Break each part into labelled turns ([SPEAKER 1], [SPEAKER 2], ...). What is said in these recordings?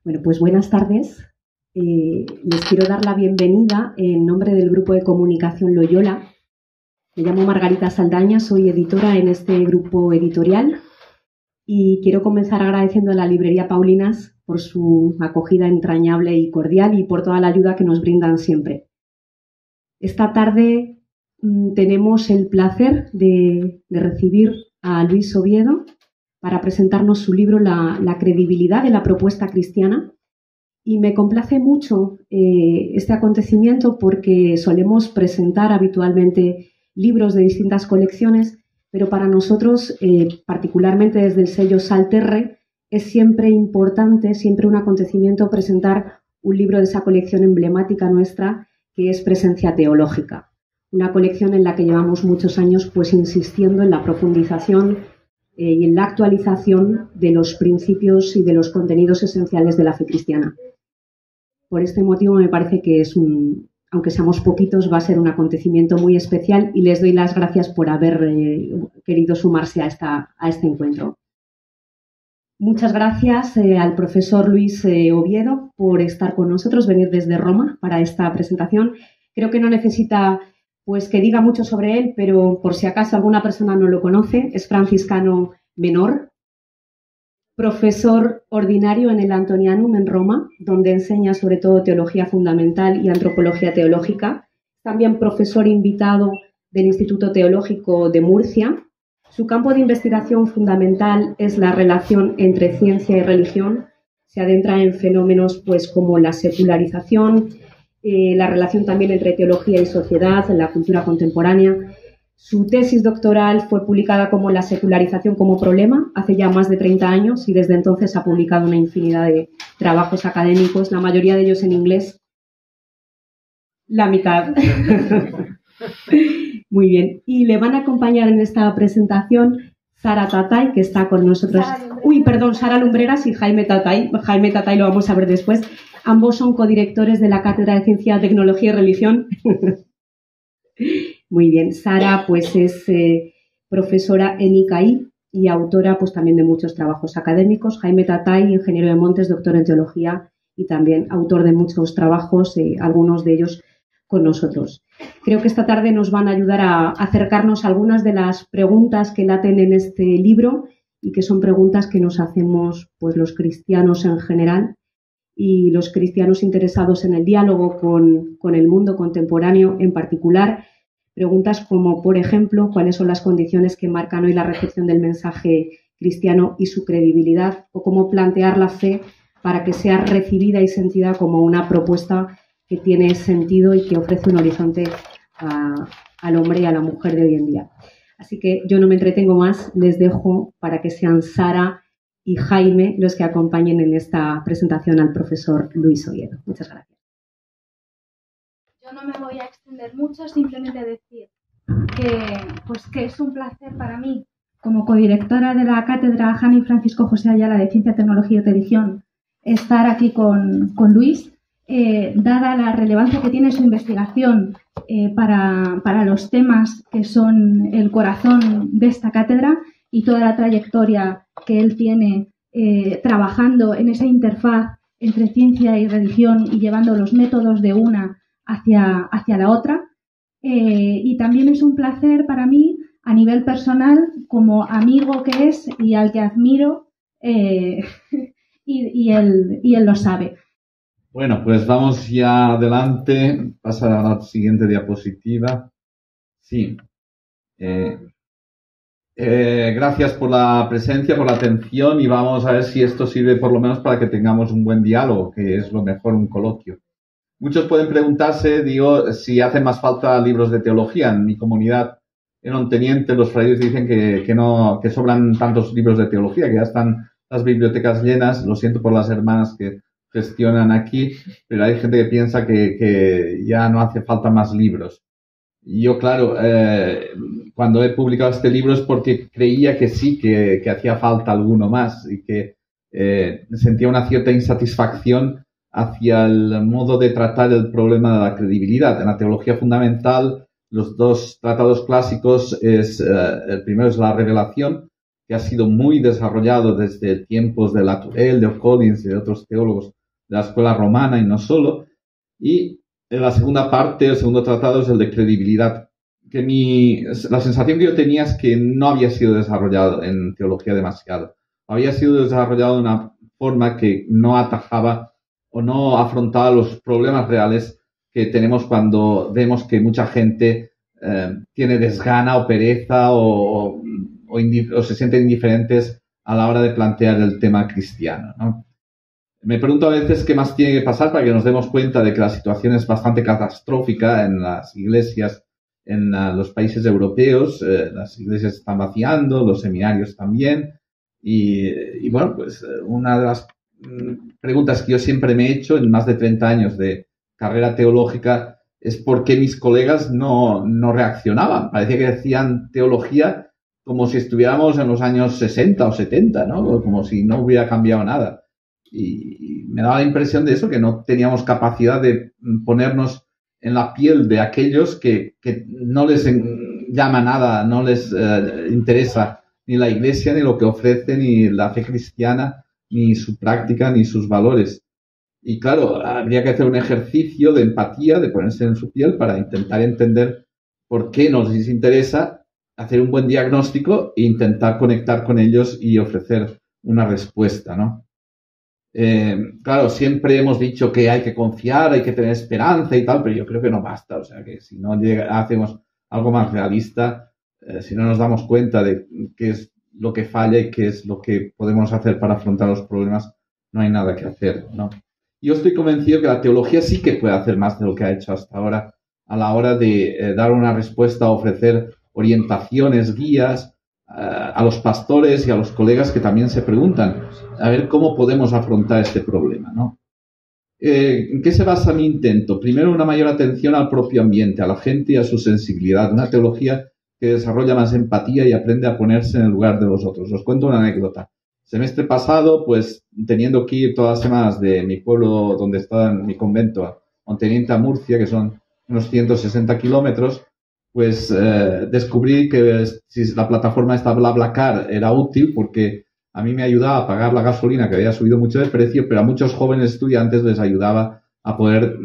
[SPEAKER 1] Bueno, pues buenas tardes. Les quiero dar la bienvenida en nombre del Grupo de Comunicación Loyola. Me llamo Margarita Saldaña, soy editora en este grupo editorial y quiero comenzar agradeciendo a la librería Paulinas por su acogida entrañable y cordial y por toda la ayuda que nos brindan siempre. Esta tarde tenemos el placer de recibir a Luis Oviedo para presentarnos su libro La credibilidad de la propuesta cristiana. Y me complace mucho este acontecimiento porque solemos presentar habitualmente libros de distintas colecciones, pero para nosotros, particularmente desde el sello Salterre, es siempre importante, siempre un acontecimiento presentar un libro de esa colección emblemática nuestra, que es Presencia Teológica. Una colección en la que llevamos muchos años pues insistiendo en la profundización y en la actualización de los principios y de los contenidos esenciales de la fe cristiana. Por este motivo me parece que aunque seamos poquitos, va a ser un acontecimiento muy especial y les doy las gracias por haber querido sumarse a este encuentro. Muchas gracias al profesor Luis Oviedo por estar con nosotros, venir desde Roma para esta presentación. Creo que no necesita pues que diga mucho sobre él, pero por si acaso alguna persona no lo conoce, es franciscano menor, profesor ordinario en el Antonianum en Roma, donde enseña sobre todo teología fundamental y antropología teológica. También profesor invitado del Instituto Teológico de Murcia. Su campo de investigación fundamental es la relación entre ciencia y religión. Se adentra en fenómenos pues, como la secularización, la relación también entre teología y sociedad, en la cultura contemporánea. Su tesis doctoral fue publicada como La secularización como problema hace ya más de 30 años y desde entonces ha publicado una infinidad de trabajos académicos, la mayoría de ellos en inglés. La mitad. Muy bien. Y le van a acompañar en esta presentación Sara Tatay, que está con nosotros. Sara Lumbreras y Jaime Tatay. Jaime Tatay lo vamos a ver después. Ambos son codirectores de la Cátedra de Ciencia, Tecnología y Religión. Muy bien. Sara pues es profesora en ICAI y autora pues también de muchos trabajos académicos. Jaime Tatay, ingeniero de montes, doctor en teología y también autor de muchos trabajos, algunos de ellos con nosotros. Creo que esta tarde nos van a ayudar a acercarnos a algunas de las preguntas que laten en este libro y que son preguntas que nos hacemos pues los cristianos en general y los cristianos interesados en el diálogo con el mundo contemporáneo en particular. Preguntas como, por ejemplo, cuáles son las condiciones que marcan hoy la recepción del mensaje cristiano y su credibilidad, o cómo plantear la fe para que sea recibida y sentida como una propuesta que tiene sentido y que ofrece un horizonte al hombre y a la mujer de hoy en día. Así que yo no me entretengo más, les dejo para que sean Sara y Jaime los que acompañen en esta presentación al profesor Luis Oviedo. Muchas gracias.
[SPEAKER 2] Yo no me voy a extender mucho, simplemente decir que es un placer para mí, como codirectora de la Cátedra Jani Francisco José Ayala de Ciencia, Tecnología y Religión, estar aquí con Luis, dada la relevancia que tiene su investigación para los temas que son el corazón de esta cátedra y toda la trayectoria que él tiene trabajando en esa interfaz entre ciencia y religión y llevando los métodos de una hacia la otra. Y también es un placer para mí, a nivel personal, como amigo que es y al que admiro, y él lo sabe.
[SPEAKER 3] Bueno, pues vamos ya adelante. Pasar a la siguiente diapositiva. Sí. Gracias por la presencia, por la atención y vamos a ver si esto sirve por lo menos para que tengamos un buen diálogo, que es lo mejor un coloquio. Muchos pueden preguntarse, si hacen más falta libros de teología. En mi comunidad en Onteniente los frailes dicen que sobran tantos libros de teología, que ya están las bibliotecas llenas. Lo siento por las hermanas que gestionan aquí, pero hay gente que piensa que ya no hace falta más libros. Y yo, claro, cuando he publicado este libro es porque creía que sí, que hacía falta alguno más y que sentía una cierta insatisfacción hacia el modo de tratar el problema de la credibilidad. En la teología fundamental, los dos tratados clásicos el primero es la revelación, que ha sido muy desarrollado desde tiempos de Latourelle, de Collins y de otros teólogos la escuela romana y no solo. Y la segunda parte, el segundo tratado es el de credibilidad, que la sensación que yo tenía es que no había sido desarrollado en teología demasiado. Había sido desarrollado de una forma que no atajaba o no afrontaba los problemas reales que tenemos cuando vemos que mucha gente tiene desgana o pereza o se sienten indiferentes a la hora de plantear el tema cristiano, ¿no? Me pregunto a veces qué más tiene que pasar para que nos demos cuenta de que la situación es bastante catastrófica en las iglesias, en los países europeos. Las iglesias están vaciando, los seminarios también. Y bueno, pues una de las preguntas que yo siempre me he hecho en más de 30 años de carrera teológica es por qué mis colegas no reaccionaban. Parecía que decían teología como si estuviéramos en los años 60 o 70, ¿no? Como si no hubiera cambiado nada. Y me daba la impresión de eso, que no teníamos capacidad de ponernos en la piel de aquellos que no les llama nada, no les interesa ni la iglesia, ni lo que ofrece, ni la fe cristiana, ni su práctica, ni sus valores. Y claro, habría que hacer un ejercicio de empatía, de ponerse en su piel para intentar entender por qué nos les interesa, hacer un buen diagnóstico e intentar conectar con ellos y ofrecer una respuesta, ¿no? Claro, siempre hemos dicho que hay que confiar, hay que tener esperanza y tal, pero yo creo que no basta. O sea, que si no hacemos algo más realista, si no nos damos cuenta de qué es lo que falla y qué es lo que podemos hacer para afrontar los problemas, no hay nada que hacer, ¿no? Yo estoy convencido que la teología sí que puede hacer más de lo que ha hecho hasta ahora a la hora de dar una respuesta, ofrecer orientaciones, guías a los pastores y a los colegas que también se preguntan a ver cómo podemos afrontar este problema, ¿no? ¿En qué se basa mi intento? Primero, una mayor atención al propio ambiente, a la gente y a su sensibilidad. Una teología que desarrolla más empatía y aprende a ponerse en el lugar de los otros. Os cuento una anécdota. Semestre pasado, pues, teniendo que ir todas las semanas de mi pueblo donde estaba en mi convento a Monteniente a Murcia, que son unos 160 kilómetros, pues descubrí que si la plataforma esta BlaBlaCar era útil porque a mí me ayudaba a pagar la gasolina, que había subido mucho de precio, pero a muchos jóvenes estudiantes les ayudaba a poder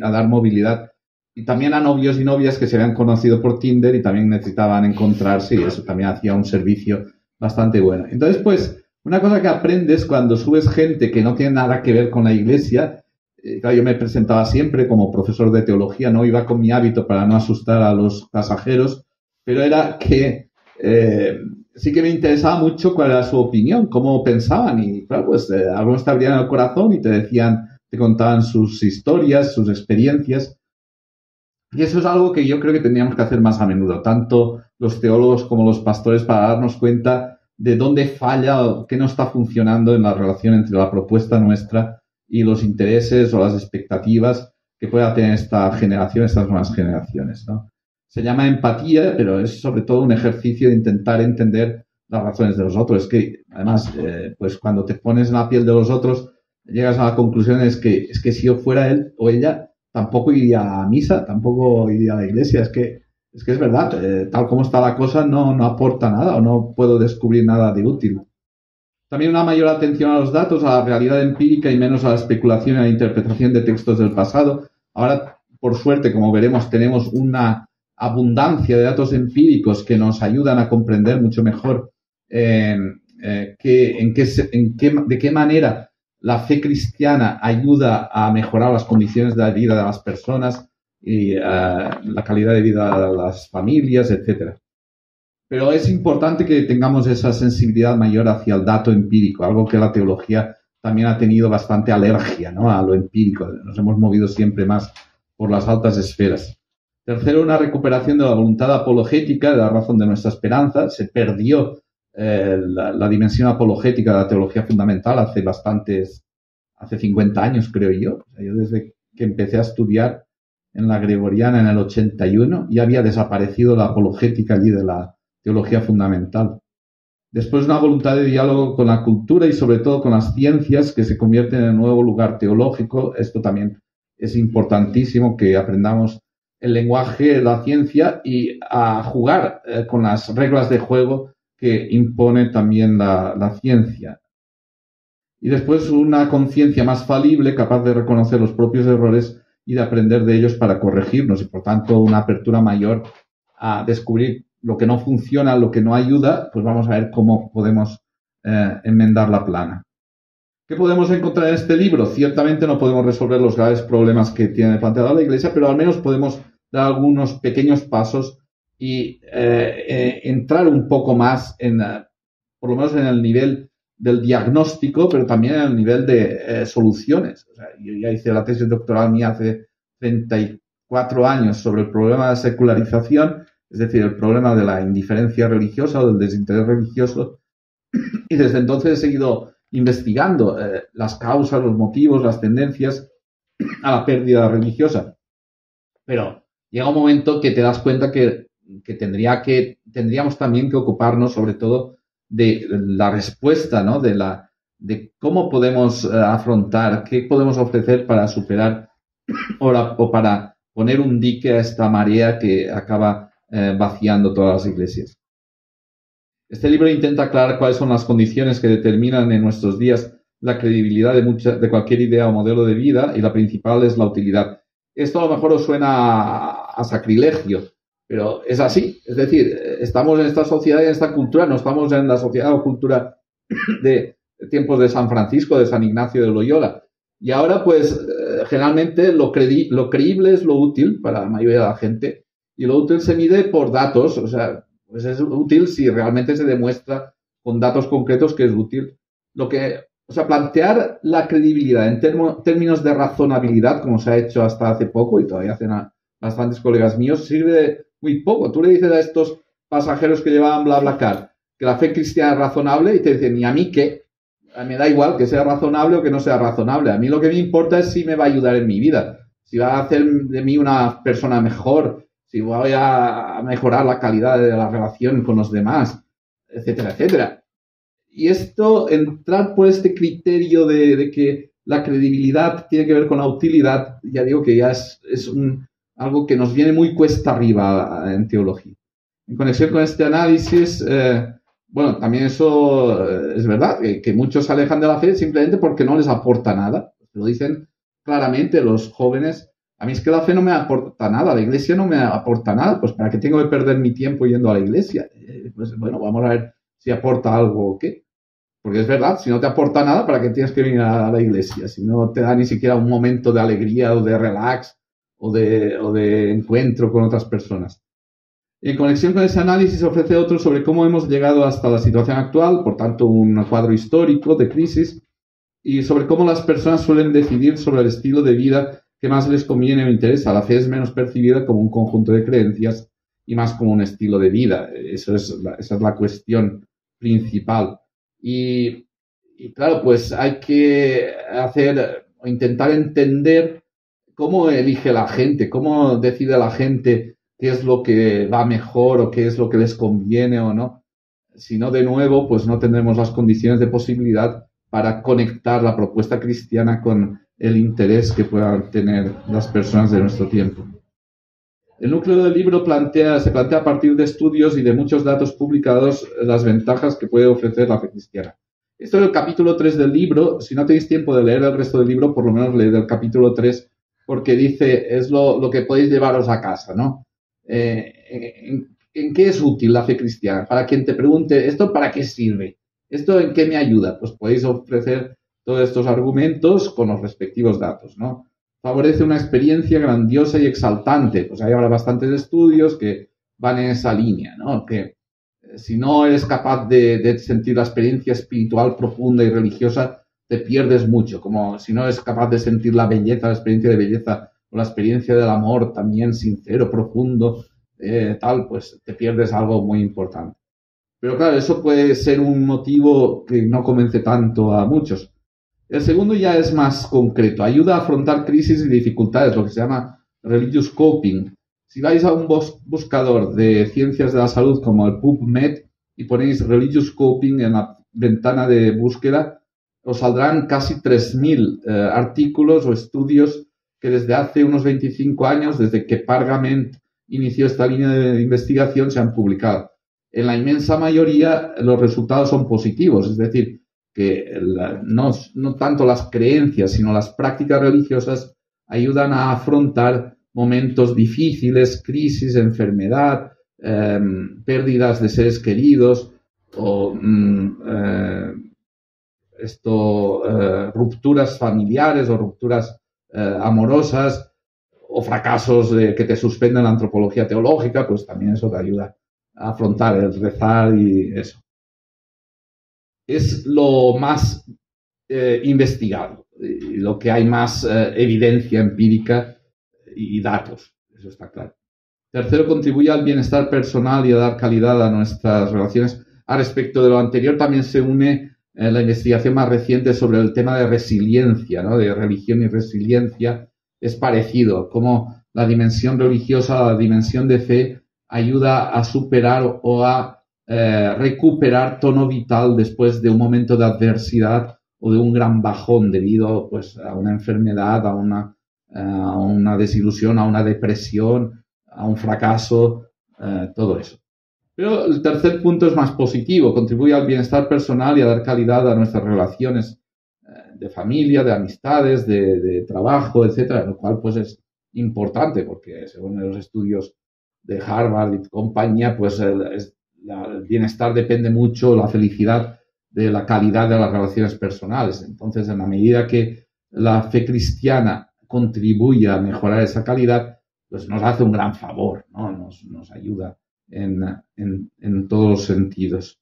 [SPEAKER 3] a dar movilidad. Y también a novios y novias que se habían conocido por Tinder y también necesitaban encontrarse, y eso también hacía un servicio bastante bueno. Entonces, pues, una cosa que aprendes cuando subes gente que no tiene nada que ver con la iglesia. Claro, yo me presentaba siempre como profesor de teología, no iba con mi hábito para no asustar a los pasajeros, pero era que sí que me interesaba mucho cuál era su opinión, cómo pensaban, y claro, pues algunos te abrían el corazón y te decían, te contaban sus historias, sus experiencias, y eso es algo que yo creo que tendríamos que hacer más a menudo, tanto los teólogos como los pastores, para darnos cuenta de dónde falla o qué no está funcionando en la relación entre la propuesta nuestra y los intereses o las expectativas que pueda tener esta generación, estas nuevas generaciones, ¿no? Se llama empatía, pero es sobre todo un ejercicio de intentar entender las razones de los otros. Es que, además, pues cuando te pones en la piel de los otros, llegas a la conclusión es que si yo fuera él o ella, tampoco iría a misa, tampoco iría a la iglesia. Es que es verdad, tal como está la cosa, no aporta nada o no puedo descubrir nada de útil. También una mayor atención a los datos, a la realidad empírica y menos a la especulación y a la interpretación de textos del pasado. Ahora, por suerte, como veremos, tenemos una abundancia de datos empíricos que nos ayudan a comprender mucho mejor de qué manera la fe cristiana ayuda a mejorar las condiciones de la vida de las personas y la calidad de vida de las familias, etcétera. Pero es importante que tengamos esa sensibilidad mayor hacia el dato empírico, algo que la teología también ha tenido bastante alergia, ¿no?, a lo empírico. Nos hemos movido siempre más por las altas esferas. Tercero, una recuperación de la voluntad apologética, de la razón de nuestra esperanza. Se perdió la dimensión apologética de la teología fundamental hace 50 años, creo yo. O sea, yo desde que empecé a estudiar en la Gregoriana en el 81 ya había desaparecido la apologética allí de la teología fundamental. Después, una voluntad de diálogo con la cultura y sobre todo con las ciencias, que se convierten en el nuevo lugar teológico. Esto también es importantísimo, que aprendamos el lenguaje, la ciencia y a jugar con las reglas de juego que impone también la ciencia. Y después una conciencia más falible, capaz de reconocer los propios errores y de aprender de ellos para corregirnos, y por tanto una apertura mayor a descubrir lo que no funciona, lo que no ayuda, pues vamos a ver cómo podemos enmendar la plana. ¿Qué podemos encontrar en este libro? Ciertamente no podemos resolver los graves problemas que tiene planteado la Iglesia, pero al menos podemos dar algunos pequeños pasos y entrar un poco más por lo menos en el nivel del diagnóstico, pero también en el nivel de soluciones. O sea, yo ya hice la tesis doctoral mía hace 34 años sobre el problema de la secularización, es decir, el problema de la indiferencia religiosa o del desinterés religioso, y desde entonces he seguido investigando las causas, los motivos, las tendencias a la pérdida religiosa. Pero llega un momento que te das cuenta que tendríamos también que ocuparnos sobre todo de la respuesta, ¿no? De cómo podemos afrontar, qué podemos ofrecer para superar o para poner un dique a esta marea que acaba vaciando todas las iglesias. Este libro intenta aclarar cuáles son las condiciones que determinan en nuestros días la credibilidad de cualquier idea o modelo de vida, y la principal es la utilidad. Esto a lo mejor os suena a sacrilegio, pero es así. Es decir, estamos en esta sociedad y en esta cultura, no estamos en la sociedad o cultura de tiempos de San Francisco, de San Ignacio de Loyola. Y ahora, pues, generalmente lo creíble es lo útil para la mayoría de la gente, y lo útil se mide por datos. O sea, pues es útil si realmente se demuestra con datos concretos que es útil. Plantear la credibilidad en términos de razonabilidad, como se ha hecho hasta hace poco, y todavía hacen bastantes colegas míos, sirve de muy poco. Tú le dices a estos pasajeros que llevaban BlaBlaCar que la fe cristiana es razonable y te dicen, ¿y a mí qué? Me da igual que sea razonable o que no sea razonable. A mí lo que me importa es si me va a ayudar en mi vida, si va a hacer de mí una persona mejor, si voy a mejorar la calidad de la relación con los demás, etcétera, etcétera. Y esto, entrar por este criterio de que la credibilidad tiene que ver con la utilidad, ya digo que ya es algo que nos viene muy cuesta arriba en teología. En conexión con este análisis, también eso es verdad, que muchos se alejan de la fe simplemente porque no les aporta nada. Lo dicen claramente los jóvenes. A mí es que la fe no me aporta nada, la iglesia no me aporta nada, pues ¿para qué tengo que perder mi tiempo yendo a la iglesia? Vamos a ver si aporta algo o qué. Porque es verdad, si no te aporta nada, ¿para qué tienes que venir a la iglesia? Si no te da ni siquiera un momento de alegría o de relax o de encuentro con otras personas. En conexión con ese análisis ofrece otro sobre cómo hemos llegado hasta la situación actual, por tanto un cuadro histórico de crisis, y sobre cómo las personas suelen decidir sobre el estilo de vida que más les conviene o interesa. La fe es menos percibida como un conjunto de creencias y más como un estilo de vida. Esa es la cuestión principal. Y claro, pues hay que hacer o intentar entender cómo elige la gente, cómo decide la gente qué es lo que va mejor o qué es lo que les conviene o no. Si no, de nuevo, pues no tendremos las condiciones de posibilidad para conectar la propuesta cristiana con el interés que puedan tener las personas de nuestro tiempo. El núcleo del libro se plantea a partir de estudios y de muchos datos publicados las ventajas que puede ofrecer la fe cristiana. Esto es el capítulo 3 del libro. Si no tenéis tiempo de leer el resto del libro, por lo menos leed el capítulo 3, porque dice, es lo que podéis llevaros a casa, ¿no? ¿En qué es útil la fe cristiana? Para quien te pregunte, ¿esto para qué sirve? ¿Esto en qué me ayuda? Pues podéis ofrecer todos estos argumentos con los respectivos datos, ¿no? Favorece una experiencia grandiosa y exaltante. Pues hay ahora bastantes estudios que van en esa línea, ¿no? Que si no eres capaz de sentir la experiencia espiritual profunda y religiosa, te pierdes mucho. Como si no eres capaz de sentir la belleza, la experiencia de belleza o la experiencia del amor también sincero, profundo, pues te pierdes algo muy importante. Pero claro, eso puede ser un motivo que no convence tanto a muchos. El segundo ya es más concreto. Ayuda a afrontar crisis y dificultades, lo que se llama religious coping. Si vais a un buscador de ciencias de la salud como el PubMed y ponéis religious coping en la ventana de búsqueda, os saldrán casi 3.000 artículos o estudios que desde hace unos 25 años, desde que Pargament inició esta línea de investigación, se han publicado. En la inmensa mayoría los resultados son positivos, es decir, que no tanto las creencias, sino las prácticas religiosas ayudan a afrontar momentos difíciles, crisis, enfermedad, pérdidas de seres queridos o rupturas familiares o rupturas amorosas o fracasos que te suspenden la antropología teológica, pues también eso te ayuda a afrontar el rezar y eso. Es lo más investigado, lo que hay más evidencia empírica y datos, eso está claro. Tercero, contribuye al bienestar personal y a dar calidad a nuestras relaciones. A respecto de lo anterior, también se une la investigación más reciente sobre el tema de resiliencia, ¿no? De religión y resiliencia. Es parecido, como la dimensión religiosa, la dimensión de fe, ayuda a superar o a recuperar tono vital después de un momento de adversidad o de un gran bajón debido pues, a una enfermedad, a una desilusión, a una depresión, a un fracaso, todo eso. Pero el tercer punto es más positivo, contribuye al bienestar personal y a dar calidad a nuestras relaciones de familia, de amistades, de trabajo, etcétera, lo cual pues es importante porque según los estudios de Harvard y compañía, pues el bienestar depende mucho, la felicidad, de la calidad de las relaciones personales. Entonces, en la medida que la fe cristiana contribuye a mejorar esa calidad, pues nos hace un gran favor, ¿no? Nos ayuda en todos los sentidos.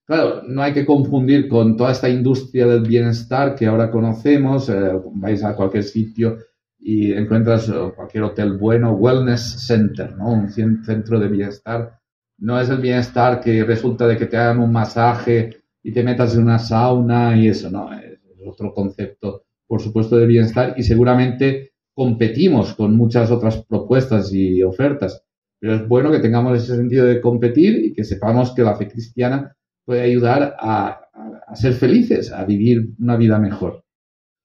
[SPEAKER 3] Claro, no hay que confundir con toda esta industria del bienestar que ahora conocemos. Vais a cualquier sitio y encuentras cualquier hotel bueno, wellness center, ¿no? Un centro de bienestar. No es el bienestar que resulta de que te hagan un masaje y te metas en una sauna y eso, no. Es otro concepto, por supuesto, de bienestar y seguramente competimos con muchas otras propuestas y ofertas. Pero es bueno que tengamos ese sentido de competir y que sepamos que la fe cristiana puede ayudar a ser felices, a vivir una vida mejor.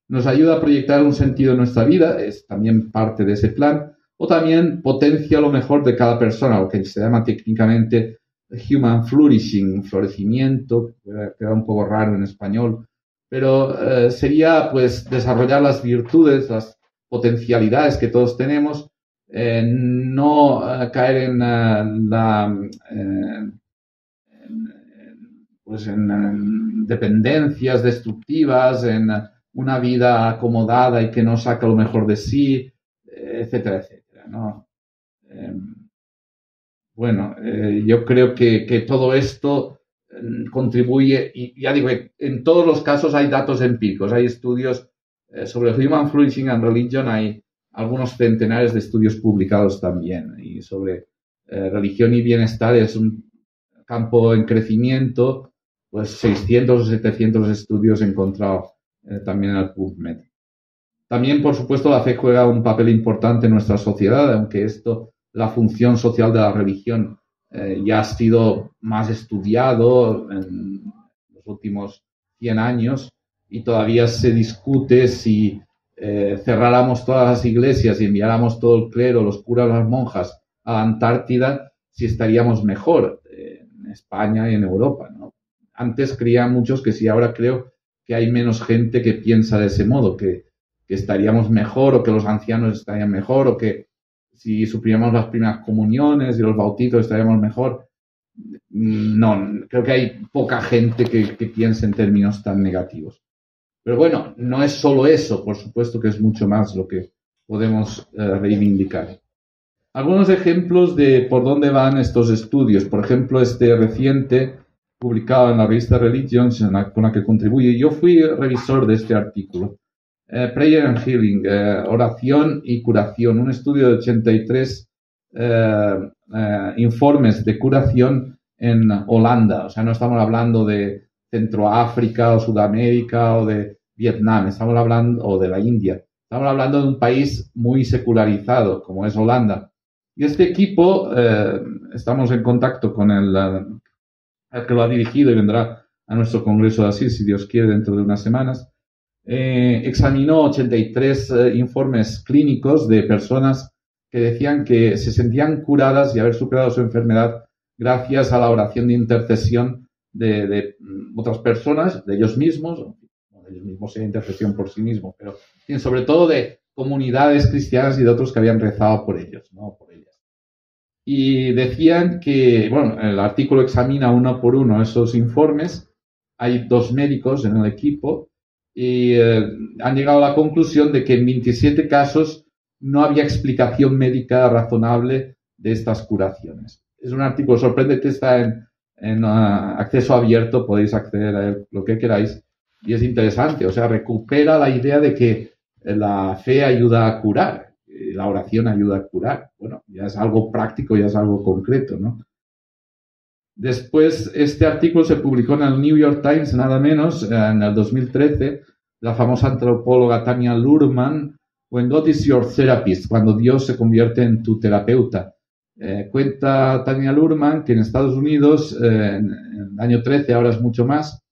[SPEAKER 3] Nos ayuda a proyectar un sentido en nuestra vida, es también parte de ese plan, o también potencia lo mejor de cada persona, lo que se llama técnicamente human flourishing, florecimiento, queda un poco raro en español, pero sería pues desarrollar las virtudes, las potencialidades que todos tenemos, no caer en dependencias destructivas, en una vida acomodada y que no saca lo mejor de sí, etcétera, etcétera, ¿no? Yo creo que todo esto contribuye, y ya digo, en todos los casos hay datos empíricos, hay estudios sobre Human Flourishing and Religion, hay algunos centenares de estudios publicados también, y sobre religión y bienestar es un campo en crecimiento, pues 600 o 700 estudios encontrados también en el PubMed. También, por supuesto, la fe juega un papel importante en nuestra sociedad, aunque la función social de la religión ya ha sido más estudiado en los últimos 100 años y todavía se discute si cerráramos todas las iglesias y enviáramos todo el clero, los curas, las monjas a la Antártida, si estaríamos mejor en España y en Europa, ¿no? Antes creían muchos que sí, ahora creo que hay menos gente que piensa de ese modo, que estaríamos mejor o que los ancianos estarían mejor o que si suprimiéramos las primeras comuniones y los bautizos estaríamos mejor. No, creo que hay poca gente que piense en términos tan negativos. Pero bueno, no es solo eso, por supuesto que es mucho más lo que podemos reivindicar. Algunos ejemplos de por dónde van estos estudios. Por ejemplo, este reciente, publicado en la revista Religions, con la que contribuye. Yo fui revisor de este artículo. Prayer and Healing, oración y curación. Un estudio de 83 informes de curación en Holanda. O sea, no estamos hablando de Centroáfrica o Sudamérica o de Vietnam, estamos hablando, o de la India. Estamos hablando de un país muy secularizado, como es Holanda. Y este equipo, estamos en contacto con el que lo ha dirigido y vendrá a nuestro congreso de Asís, si Dios quiere, dentro de unas semanas. Examinó 83 informes clínicos de personas que decían que se sentían curadas y haber superado su enfermedad gracias a la oración de intercesión de otras personas, de ellos mismos, no de ellos mismos sea intercesión por sí mismos, pero sobre todo de comunidades cristianas y de otros que habían rezado por ellos, ¿no? Por ellas. Y decían que, bueno, el artículo examina uno por uno esos informes. Hay 2 médicos en el equipo y han llegado a la conclusión de que en 27 casos no había explicación médica razonable de estas curaciones. Es un artículo sorprendente, está en acceso abierto, podéis acceder a él lo que queráis, y es interesante, o sea, recupera la idea de que la fe ayuda a curar, la oración ayuda a curar. Bueno, ya es algo práctico, ya es algo concreto, ¿no? Después, este artículo se publicó en el New York Times, nada menos, en el 2013, la famosa antropóloga Tanya Luhrmann, When God is your therapist, cuando Dios se convierte en tu terapeuta. Cuenta Tanya Luhrmann que en Estados Unidos, en el año 13, ahora es mucho más,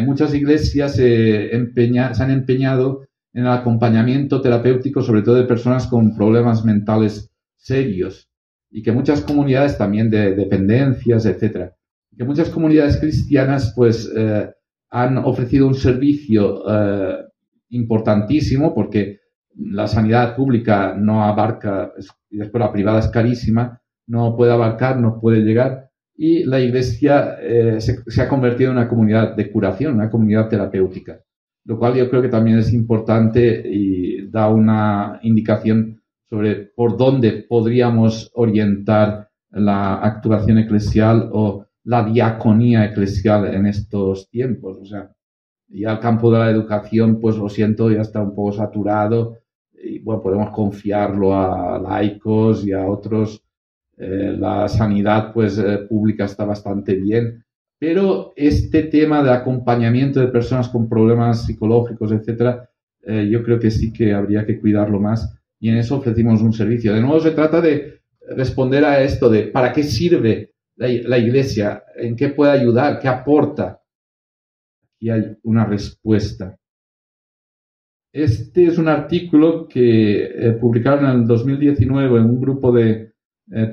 [SPEAKER 3] muchas iglesias se han empeñado en el acompañamiento terapéutico, sobre todo de personas con problemas mentales serios, y que muchas comunidades también de dependencias, etcétera, que muchas comunidades cristianas pues han ofrecido un servicio importantísimo, porque la sanidad pública no abarca, y después la privada es carísima, no puede abarcar, no puede llegar, y la iglesia se ha convertido en una comunidad de curación, una comunidad terapéutica, lo cual yo creo que también es importante y da una indicación sobre por dónde podríamos orientar la actuación eclesial o la diaconía eclesial en estos tiempos. O sea, ya el campo de la educación, pues lo siento, ya está un poco saturado y bueno, podemos confiarlo a laicos y a otros. La sanidad pues pública está bastante bien, pero este tema de acompañamiento de personas con problemas psicológicos, etcétera, yo creo que sí que habría que cuidarlo más. Y en eso ofrecimos un servicio. De nuevo se trata de responder a esto de ¿para qué sirve la iglesia? ¿En qué puede ayudar? ¿Qué aporta? Aquí hay una respuesta. Este es un artículo que publicaron en el 2019 en un grupo de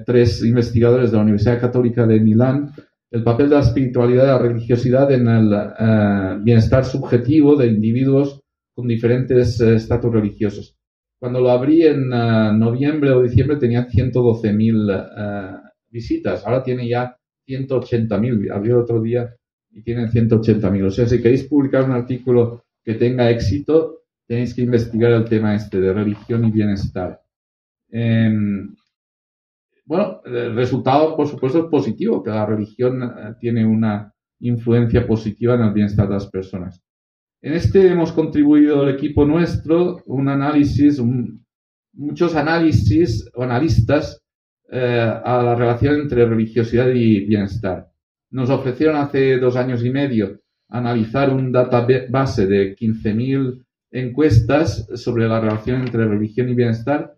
[SPEAKER 3] 3 investigadores de la Universidad Católica de Milán, el papel de la espiritualidad y la religiosidad en el bienestar subjetivo de individuos con diferentes estatus religiosos. Cuando lo abrí en noviembre o diciembre tenía 112.000 visitas. Ahora tiene ya 180.000. Abrí otro día y tienen 180.000. O sea, si queréis publicar un artículo que tenga éxito, tenéis que investigar el tema este de religión y bienestar. Bueno, el resultado, por supuesto, es positivo, que la religión tiene una influencia positiva en el bienestar de las personas. En este hemos contribuido el equipo nuestro, un análisis, muchos análisis o analistas a la relación entre religiosidad y bienestar. Nos ofrecieron hace 2 años y medio analizar un database de 15.000 encuestas sobre la relación entre religión y bienestar,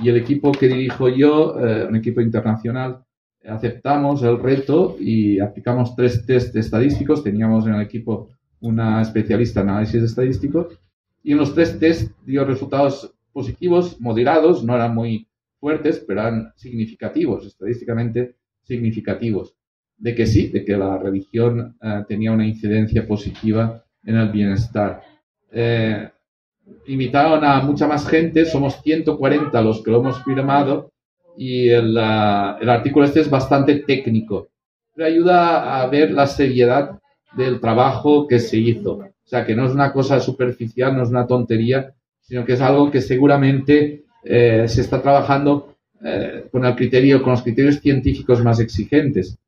[SPEAKER 3] y el equipo que dirijo yo, un equipo internacional, aceptamos el reto y aplicamos 3 test estadísticos. Teníamos en el equipo una especialista en análisis estadístico, y en los 3 test dio resultados positivos, moderados, no eran muy fuertes, pero eran significativos, estadísticamente significativos, de que sí, de que la religión tenía una incidencia positiva en el bienestar. Invitaron a mucha más gente, somos 140 los que lo hemos firmado, y el artículo este es bastante técnico, pero ayuda a ver la seriedad del trabajo que se hizo. O sea, que no es una cosa superficial, no es una tontería, sino que es algo que seguramente se está trabajando con los criterios científicos más exigentes.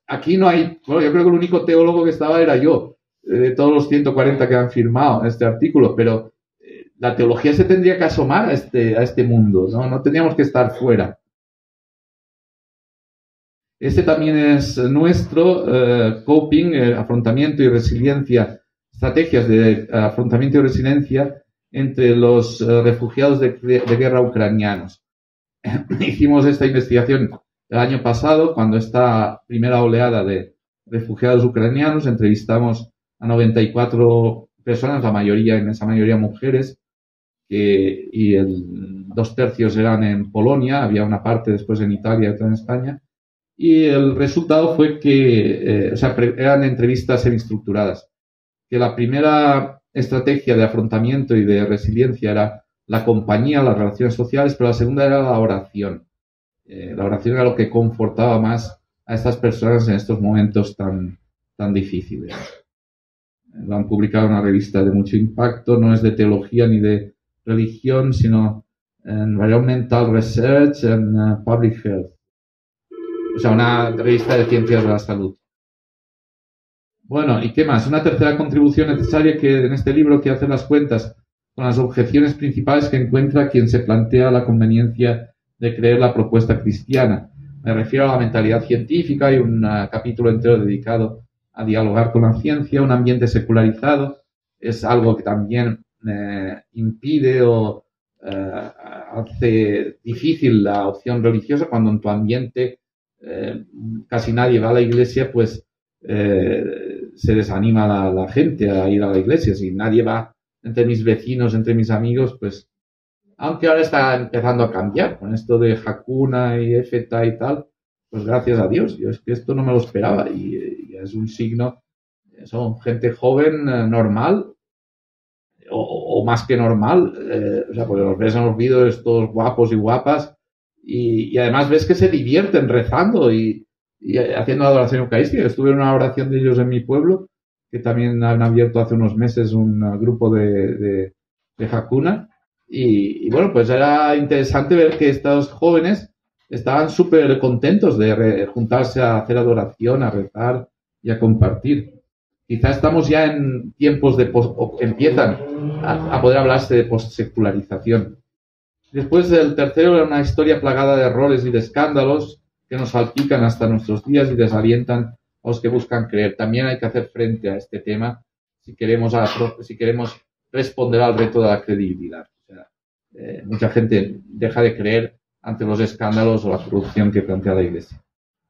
[SPEAKER 3] Aquí no hay, bueno, yo creo que el único teólogo que estaba era yo, de todos los 140 que han firmado este artículo, pero la teología se tendría que asomar a este mundo, ¿no? No tendríamos que estar fuera. Este también es nuestro, coping, afrontamiento y resiliencia, estrategias de afrontamiento y resiliencia entre los refugiados de guerra ucranianos. Hicimos esta investigación el año pasado, cuando esta primera oleada de refugiados ucranianos. Entrevistamos a 94 personas, en esa mayoría mujeres, y 2/3 eran en Polonia, había una parte después en Italia y otra en España. y el resultado fue que, eran entrevistas semi-estructuradas, que la primera estrategia de afrontamiento y de resiliencia era la compañía, las relaciones sociales, pero la segunda era la oración. La oración era lo que confortaba más a estas personas en estos momentos tan difíciles. Lo han publicado en una revista de mucho impacto, no es de teología ni de religión, sino Environmental Research and Public Health. O sea, una revista de ciencias de la salud. Bueno, ¿y qué más? Una tercera contribución necesaria que en este libro que hace las cuentas con las objeciones principales que encuentra quien se plantea la conveniencia de creer la propuesta cristiana. Me refiero a la mentalidad científica y un capítulo entero dedicado a dialogar con la ciencia. Un ambiente secularizado es algo que también impide o hace difícil la opción religiosa. Cuando en tu ambiente casi nadie va a la iglesia, pues se desanima la gente a ir a la iglesia. Si nadie va entre mis vecinos, entre mis amigos, pues aunque ahora está empezando a cambiar con esto de Hakuna y EFETA y tal, pues gracias a Dios. Yo es que esto no me lo esperaba y es un signo. Son gente joven, normal, o más que normal, porque los ves en los vídeos estos guapos y guapas y además ves que se divierten rezando y haciendo adoración eucarística. Estuve en una oración de ellos en mi pueblo, que también han abierto hace unos meses un grupo de Hakuna. Y bueno, pues era interesante ver que estos jóvenes estaban súper contentos de juntarse a hacer adoración, a rezar y a compartir. Quizá estamos ya en tiempos empiezan a poder hablarse de postsecularización. Después del tercero era una historia plagada de errores y de escándalos que nos salpican hasta nuestros días y desalientan a los que buscan creer. También hay que hacer frente a este tema si queremos responder al reto de la credibilidad. O sea, mucha gente deja de creer ante los escándalos o la corrupción que plantea la Iglesia.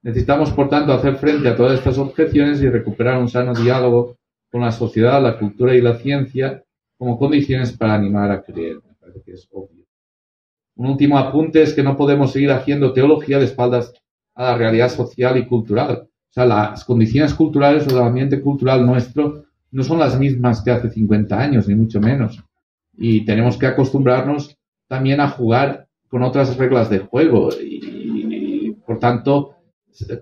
[SPEAKER 3] Necesitamos, por tanto, hacer frente a todas estas objeciones y recuperar un sano diálogo con la sociedad, la cultura y la ciencia como condiciones para animar a creer. Me parece que es obvio. Un último apunte es que no podemos seguir haciendo teología de espaldas a la realidad social y cultural. O sea, las condiciones culturales o del ambiente cultural nuestro no son las mismas que hace 50 años, ni mucho menos. Y tenemos que acostumbrarnos también a jugar con otras reglas de juego y por tanto,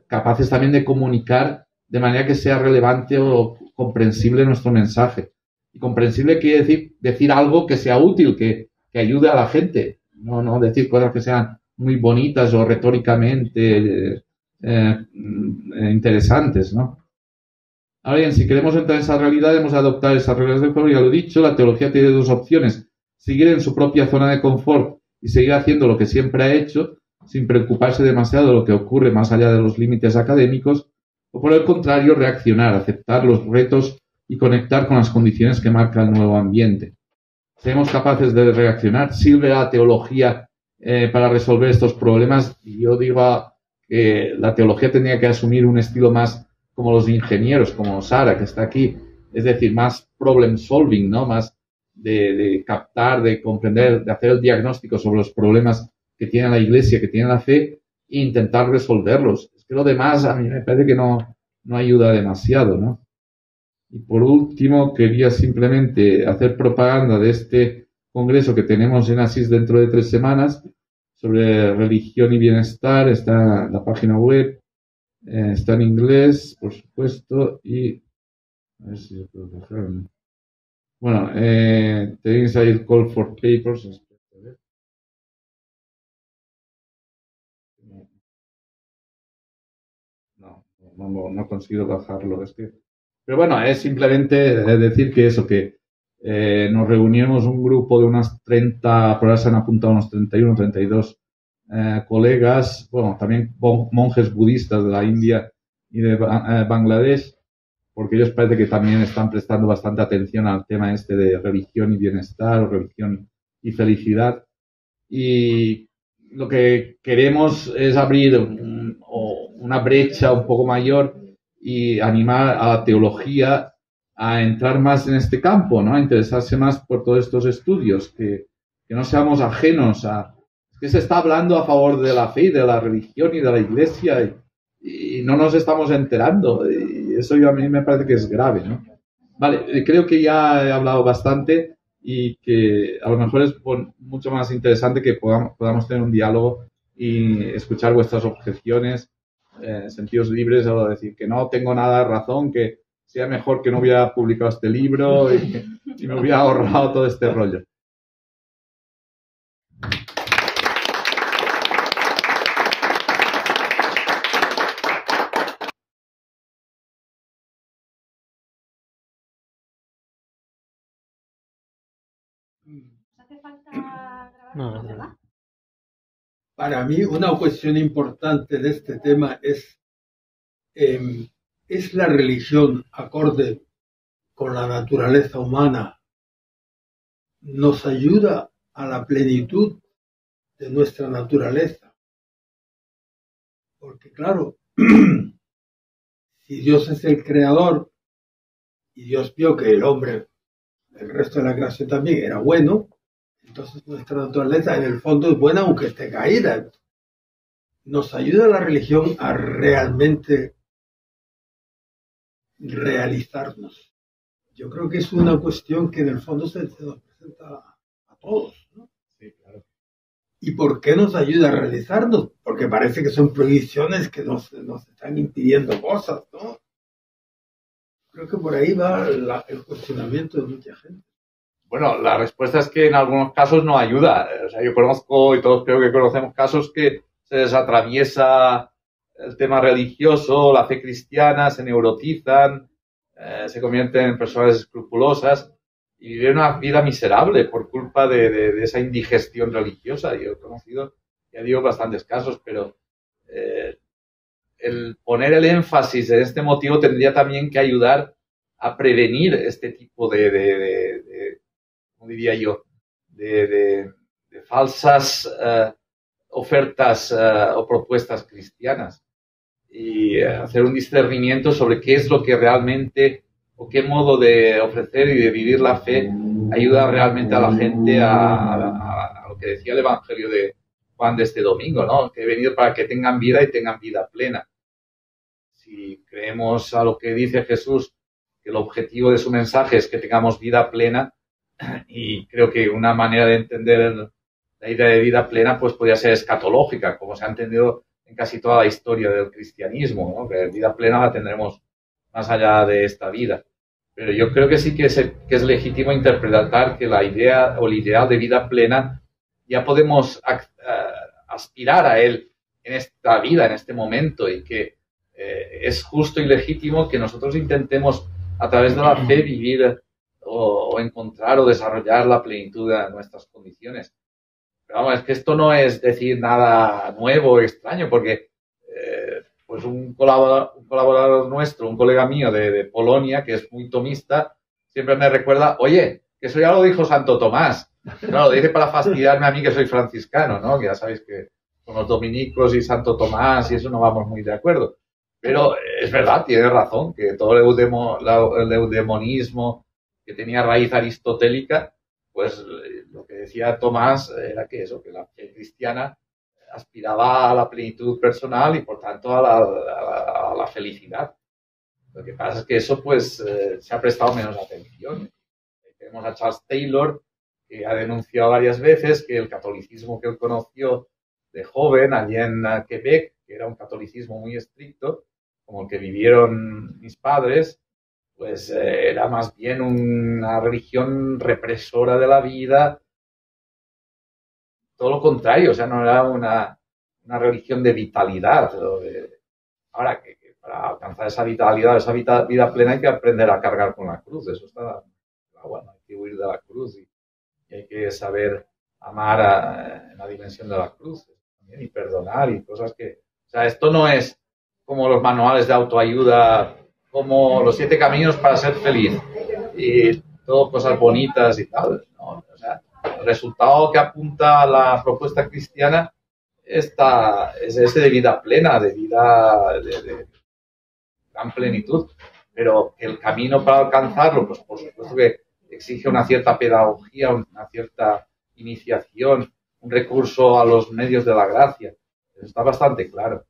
[SPEAKER 3] capaces también de comunicar de manera que sea relevante o comprensible nuestro mensaje. Y comprensible quiere decir algo que sea útil, que ayude a la gente. No decir cosas que sean muy bonitas o retóricamente interesantes, ¿no? Ahora bien, si queremos entrar en esa realidad, debemos adoptar esas reglas del juego. Ya lo he dicho, la teología tiene dos opciones. Seguir en su propia zona de confort y seguir haciendo lo que siempre ha hecho, sin preocuparse demasiado de lo que ocurre más allá de los límites académicos, o por el contrario, reaccionar, aceptar los retos y conectar con las condiciones que marca el nuevo ambiente. Seamos capaces de reaccionar. ¿Sirve la teología para resolver estos problemas? Yo digo que la teología tendría que asumir un estilo más como los ingenieros, como Sara, que está aquí, es decir, más problem solving, ¿no? Más de captar, de comprender, de hacer el diagnóstico sobre los problemas que tiene la Iglesia, que tiene la fe, e intentar resolverlos. Es que lo demás a mí me parece que no ayuda demasiado, ¿no? Y por último, quería simplemente hacer propaganda de este congreso que tenemos en Asís dentro de 3 semanas sobre religión y bienestar. Está en la página web, está en inglés, por supuesto, y a ver si lo puedo dejar. Bueno, tenéis ahí el call for papers. No he conseguido bajarlo. Pero bueno, es simplemente decir que eso, que nos reunimos un grupo de unas 30, por ahora se han apuntado unos 31, 32 colegas, bueno, también monjes budistas de la India y de Bangladesh, porque ellos parece que también están prestando bastante atención al tema este de religión y bienestar, o religión y felicidad. Y lo que queremos es abrir una brecha un poco mayor y animar a la teología a entrar más en este campo, ¿no? A interesarse más por todos estos estudios, que no seamos ajenos a... Es que se está hablando a favor de la fe y de la religión y de la Iglesia no nos estamos enterando. Y eso a mí me parece que es grave, ¿no? Vale, creo que ya he hablado bastante y que a lo mejor es mucho más interesante que podamos tener un diálogo y escuchar vuestras objeciones, sentidos libres, o decir que no tengo nada de razón, que sea mejor que no hubiera publicado este libro y me hubiera ahorrado todo este rollo.
[SPEAKER 2] ¿Hace falta grabar?
[SPEAKER 4] No,
[SPEAKER 2] ¿Verdad?
[SPEAKER 5] Para mí, una cuestión importante de este tema es la religión acorde con la naturaleza humana. Nos ayuda a la plenitud de nuestra naturaleza. Porque claro, si Dios es el creador y Dios vio que el hombre, el resto de la creación también era bueno, entonces nuestra naturaleza en el fondo es buena aunque esté caída. Nos ayuda la religión a realmente realizarnos. Yo creo que es una cuestión que en el fondo se nos presenta a todos, ¿no?
[SPEAKER 3] Sí, claro.
[SPEAKER 5] ¿Y por qué nos ayuda a realizarnos? Porque parece que son prohibiciones que nos están impidiendo cosas, ¿no? Creo que por ahí va el cuestionamiento de mucha gente.
[SPEAKER 3] Bueno, la respuesta es que en algunos casos no ayuda. O sea, yo conozco, y todos creo que conocemos, casos que se les atraviesa el tema religioso, la fe cristiana, se neurotizan, se convierten en personas escrupulosas y viven una vida miserable por culpa de esa indigestión religiosa. Yo he conocido, ya digo, bastantes casos, pero el poner el énfasis en este motivo tendría también que ayudar a prevenir este tipo ¿cómo diría yo?, de falsas ofertas o propuestas cristianas, y hacer un discernimiento sobre qué es lo que realmente o qué modo de ofrecer y de vivir la fe ayuda realmente a la gente a lo que decía el Evangelio de Juan de este domingo, ¿no? Que he venido para que tengan vida y tengan vida plena. Si creemos a lo que dice Jesús, que el objetivo de su mensaje es que tengamos vida plena, y creo que una manera de entender la idea de vida plena pues podría ser escatológica, como se ha entendido en casi toda la historia del cristianismo, ¿no? Que vida plena la tendremos más allá de esta vida. Pero yo creo que sí que es legítimo interpretar que la idea o el ideal de vida plena ya podemos aspirar a él en esta vida, en este momento, y que es justo y legítimo que nosotros intentemos a través de la fe vivir o encontrar o desarrollar la plenitud de nuestras condiciones. Pero vamos, es que esto no es decir nada nuevo o extraño, porque pues un colaborador nuestro, un colega mío de Polonia, que es muy tomista, siempre me recuerda, oye, que eso ya lo dijo Santo Tomás. Claro, lo dice para fastidiarme a mí, que soy franciscano, ¿no? Que ya sabéis que con los dominicos y Santo Tomás y eso no vamos muy de acuerdo. Pero es verdad, tiene razón, que todo el eudemonismo que tenía raíz aristotélica, pues lo que decía Tomás era que eso, que la fe cristiana aspiraba a la plenitud personal y por tanto a la felicidad. Lo que pasa es que eso pues se ha prestado menos atención. Tenemos a Charles Taylor, que ha denunciado varias veces que el catolicismo que él conoció de joven allí en Quebec, que era un catolicismo muy estricto, como el que vivieron mis padres, pues era más bien una religión represora de la vida, todo lo contrario, o sea, no era una religión de vitalidad. Ahora, que para alcanzar esa vitalidad, esa vida plena, hay que aprender a cargar con la cruz, eso está, bueno, hay que huir de la cruz y hay que saber amar en la dimensión de la cruz también, y perdonar y cosas que, o sea, esto no es como los manuales de autoayuda, como los 7 caminos para ser feliz y todo cosas bonitas y tal, ¿no? O sea, el resultado que apunta la propuesta cristiana es ese de vida plena, de vida de gran plenitud, pero el camino para alcanzarlo, pues por supuesto que exige una cierta pedagogía, una cierta iniciación, un recurso a los medios de la gracia. Eso está bastante claro.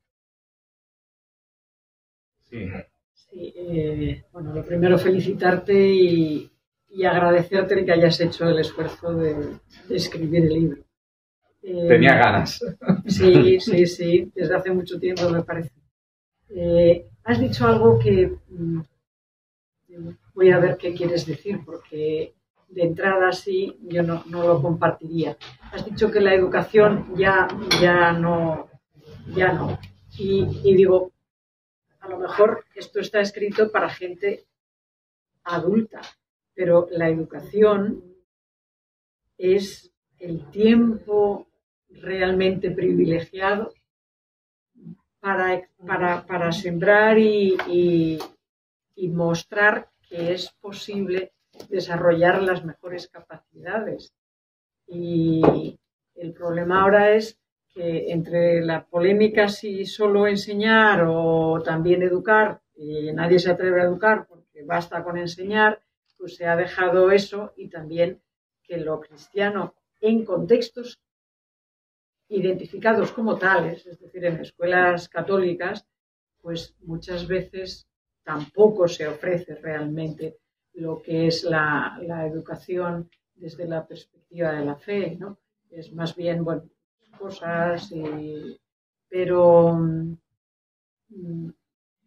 [SPEAKER 3] Sí.
[SPEAKER 4] Sí, bueno, lo primero felicitarte y agradecerte el que hayas hecho el esfuerzo de escribir el libro.
[SPEAKER 3] Tenía ganas.
[SPEAKER 4] Sí, sí, sí, desde hace mucho tiempo me parece. Has dicho algo que voy a ver qué quieres decir, porque de entrada sí, yo no lo compartiría. Has dicho que la educación ya no. Y digo, a lo mejor esto está escrito para gente adulta, pero la educación es el tiempo realmente privilegiado para sembrar y mostrar que es posible desarrollar las mejores capacidades. Y el problema ahora es que entre la polémica si solo enseñar o también educar, y nadie se atreve a educar porque basta con enseñar, pues se ha dejado eso, y también que lo cristiano en contextos identificados como tales, es decir, en escuelas católicas, pues muchas veces tampoco se ofrece realmente lo que es la educación desde la perspectiva de la fe, ¿no? Es más bien, bueno, cosas, pero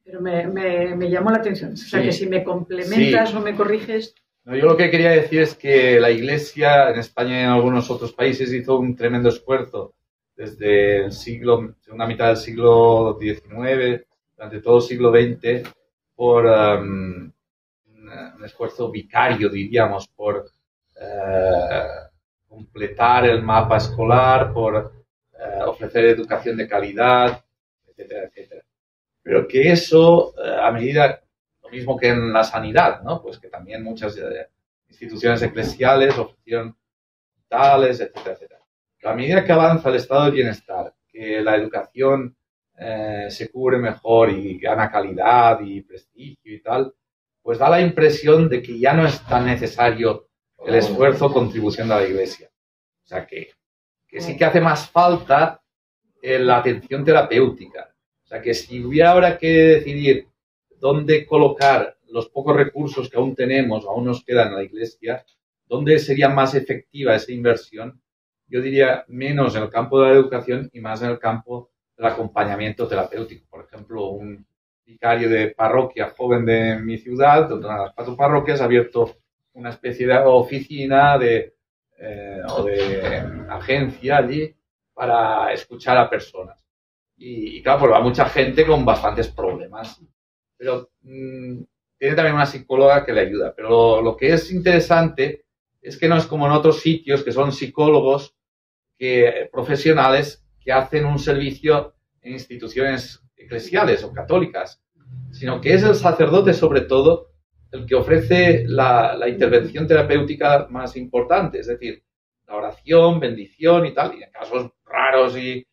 [SPEAKER 4] me llamó la atención. O sea, que si me complementas o me corriges.
[SPEAKER 3] No, yo lo que quería decir es que la Iglesia en España y en algunos otros países hizo un tremendo esfuerzo desde el segunda mitad del siglo XIX, durante todo el siglo XX, por un esfuerzo vicario, diríamos, por completar el mapa escolar, por ofrecer educación de calidad, etcétera, etcétera. Pero que eso, a medida, lo mismo que en la sanidad, ¿no? Pues que también muchas instituciones eclesiales ofrecieron hospitales, etcétera, etcétera. Pero a medida que avanza el estado de bienestar, que la educación se cubre mejor y gana calidad y prestigio y tal, pues da la impresión de que ya no es tan necesario el esfuerzo o contribución de la Iglesia. O sea, que sí que hace más falta la atención terapéutica. O sea, que si hubiera ahora que decidir dónde colocar los pocos recursos que aún tenemos, aún nos quedan en la Iglesia, dónde sería más efectiva esa inversión, yo diría menos en el campo de la educación y más en el campo del acompañamiento terapéutico. Por ejemplo, un vicario de parroquia joven de mi ciudad, donde una de las 4 parroquias, ha abierto una especie de oficina o de agencia allí para escuchar a personas. Y claro, pues va mucha gente con bastantes problemas. Pero tiene también una psicóloga que le ayuda. Pero lo que es interesante es que no es como en otros sitios, que son psicólogos profesionales que hacen un servicio en instituciones eclesiales o católicas, sino que es el sacerdote, sobre todo, el que ofrece la intervención terapéutica más importante, es decir, la oración, bendición y tal, y en casos raros y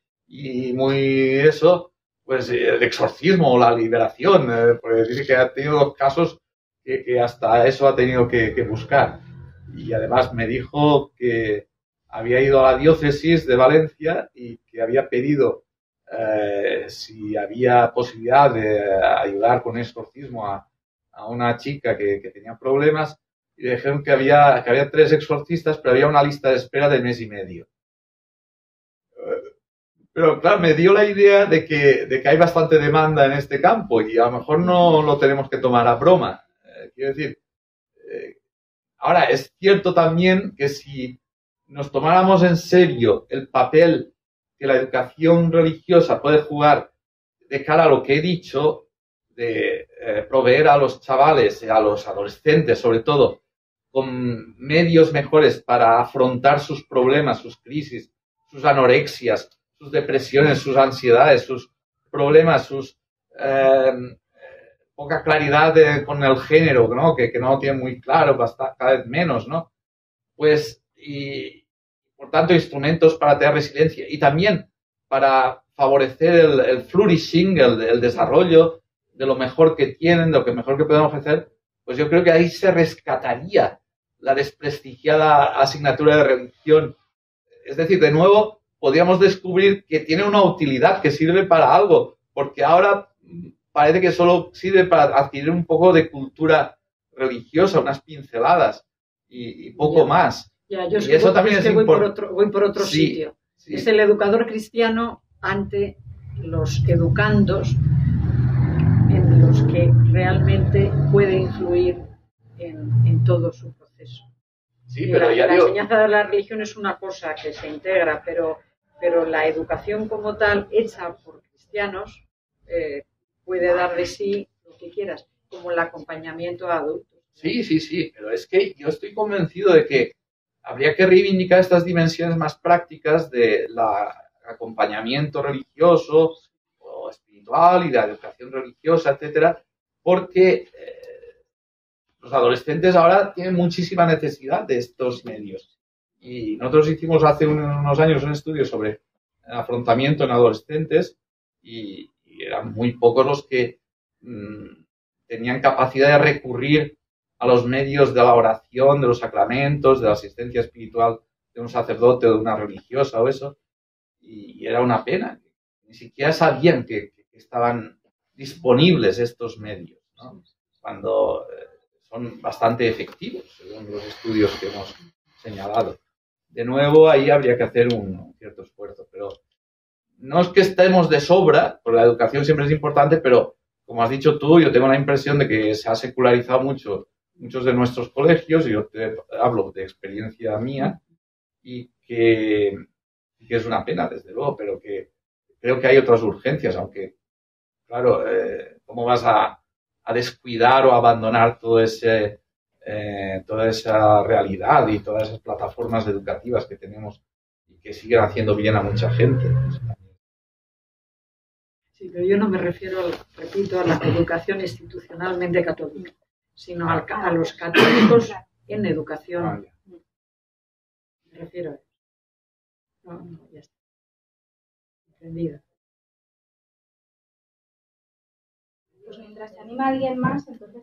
[SPEAKER 3] muy eso, pues el exorcismo o la liberación, porque dice que ha tenido 2 casos que hasta eso ha tenido que buscar. Y además me dijo que había ido a la diócesis de Valencia y que había pedido si había posibilidad de ayudar con exorcismo a una chica que tenía problemas, y le dijeron que había 3 exorcistas, pero había una lista de espera de 1 mes y medio. Pero claro, me dio la idea de que hay bastante demanda en este campo y a lo mejor no lo tenemos que tomar a broma. Quiero decir, ahora es cierto también que si nos tomáramos en serio el papel que la educación religiosa puede jugar de cara a lo que he dicho, de proveer a los chavales, a los adolescentes sobre todo, con medios mejores para afrontar sus problemas, sus crisis, sus anorexias, sus depresiones, sus ansiedades, sus problemas, sus poca claridad con el género, ¿no? Que no lo tienen muy claro, cada vez menos, ¿no? Pues, y por tanto, instrumentos para tener resiliencia y también para favorecer el flourishing, el desarrollo de lo mejor que tienen, de lo que mejor que pueden ofrecer, pues yo creo que ahí se rescataría la desprestigiada asignatura de religión. Es decir, de nuevo, podríamos descubrir que tiene una utilidad, que sirve para algo, porque ahora parece que solo sirve para adquirir un poco de cultura religiosa, unas pinceladas y poco más.
[SPEAKER 4] Ya, yo
[SPEAKER 3] y eso también es
[SPEAKER 4] voy por otro
[SPEAKER 3] sí,
[SPEAKER 4] sitio.
[SPEAKER 3] Sí.
[SPEAKER 4] Es el educador cristiano ante los educandos en los que realmente puede influir en todo su proceso.
[SPEAKER 3] Sí, pero ya
[SPEAKER 4] la
[SPEAKER 3] digo,
[SPEAKER 4] enseñanza de la religión es una cosa que se integra, pero la educación como tal, hecha por cristianos, puede dar de sí lo que quieras, como el acompañamiento a adultos.
[SPEAKER 3] Sí, pero es que yo estoy convencido de que habría que reivindicar estas dimensiones más prácticas del acompañamiento religioso o espiritual y de la educación religiosa, etcétera, porque los adolescentes ahora tienen muchísima necesidad de estos medios. Y nosotros hicimos hace unos años un estudio sobre afrontamiento en adolescentes y eran muy pocos los que tenían capacidad de recurrir a los medios de la oración, de los sacramentos, de la asistencia espiritual de un sacerdote o de una religiosa o eso. Y era una pena. Ni siquiera sabían que estaban disponibles estos medios, ¿no? Cuando son bastante efectivos, según los estudios que hemos señalado. De nuevo, ahí habría que hacer un cierto esfuerzo, pero no es que estemos de sobra, porque la educación siempre es importante, pero como has dicho tú, yo tengo la impresión de que se ha secularizado mucho muchos de nuestros colegios, y yo te hablo de experiencia mía, y que es una pena, desde luego, pero que creo que hay otras urgencias, aunque, claro, ¿cómo vas a descuidar o abandonar toda esa realidad y todas esas plataformas educativas que tenemos y que siguen haciendo bien a mucha gente?
[SPEAKER 4] Sí, pero yo no me refiero, repito, a la educación institucionalmente católica, sino a los católicos en educación. Me refiero a eso. No, ya está. Entendido.
[SPEAKER 2] Pues mientras se anima alguien más, entonces...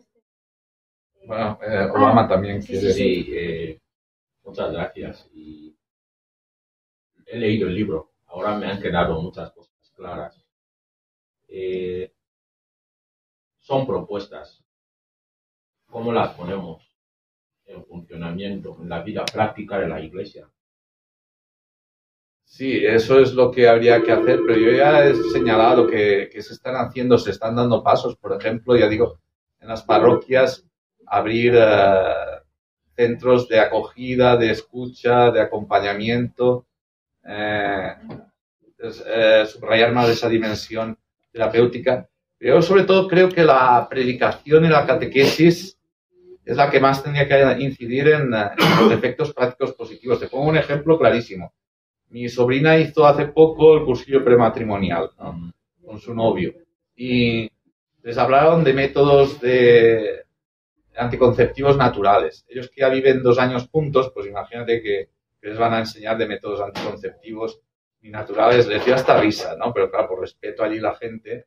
[SPEAKER 3] Bueno, Obama también quiere...
[SPEAKER 6] Sí, muchas gracias. Y he leído el libro. Ahora me han quedado muchas cosas claras. Son propuestas. ¿Cómo las ponemos en funcionamiento en la vida práctica de la Iglesia?
[SPEAKER 3] Sí, eso es lo que habría que hacer, pero yo ya he señalado que se están haciendo, se están dando pasos. Por ejemplo, ya digo, en las parroquias abrir centros de acogida, de escucha, de acompañamiento, subrayar más esa dimensión terapéutica. Yo sobre todo creo que la predicación y la catequesis es la que más tendría que incidir en los efectos prácticos positivos. Te pongo un ejemplo clarísimo. Mi sobrina hizo hace poco el cursillo prematrimonial, ¿no?, con su novio, y les hablaron de métodos de anticonceptivos naturales. Ellos que ya viven 2 años juntos, pues imagínate que les van a enseñar de métodos anticonceptivos y naturales. Les dio hasta risa, ¿no? Pero claro, por respeto allí la gente.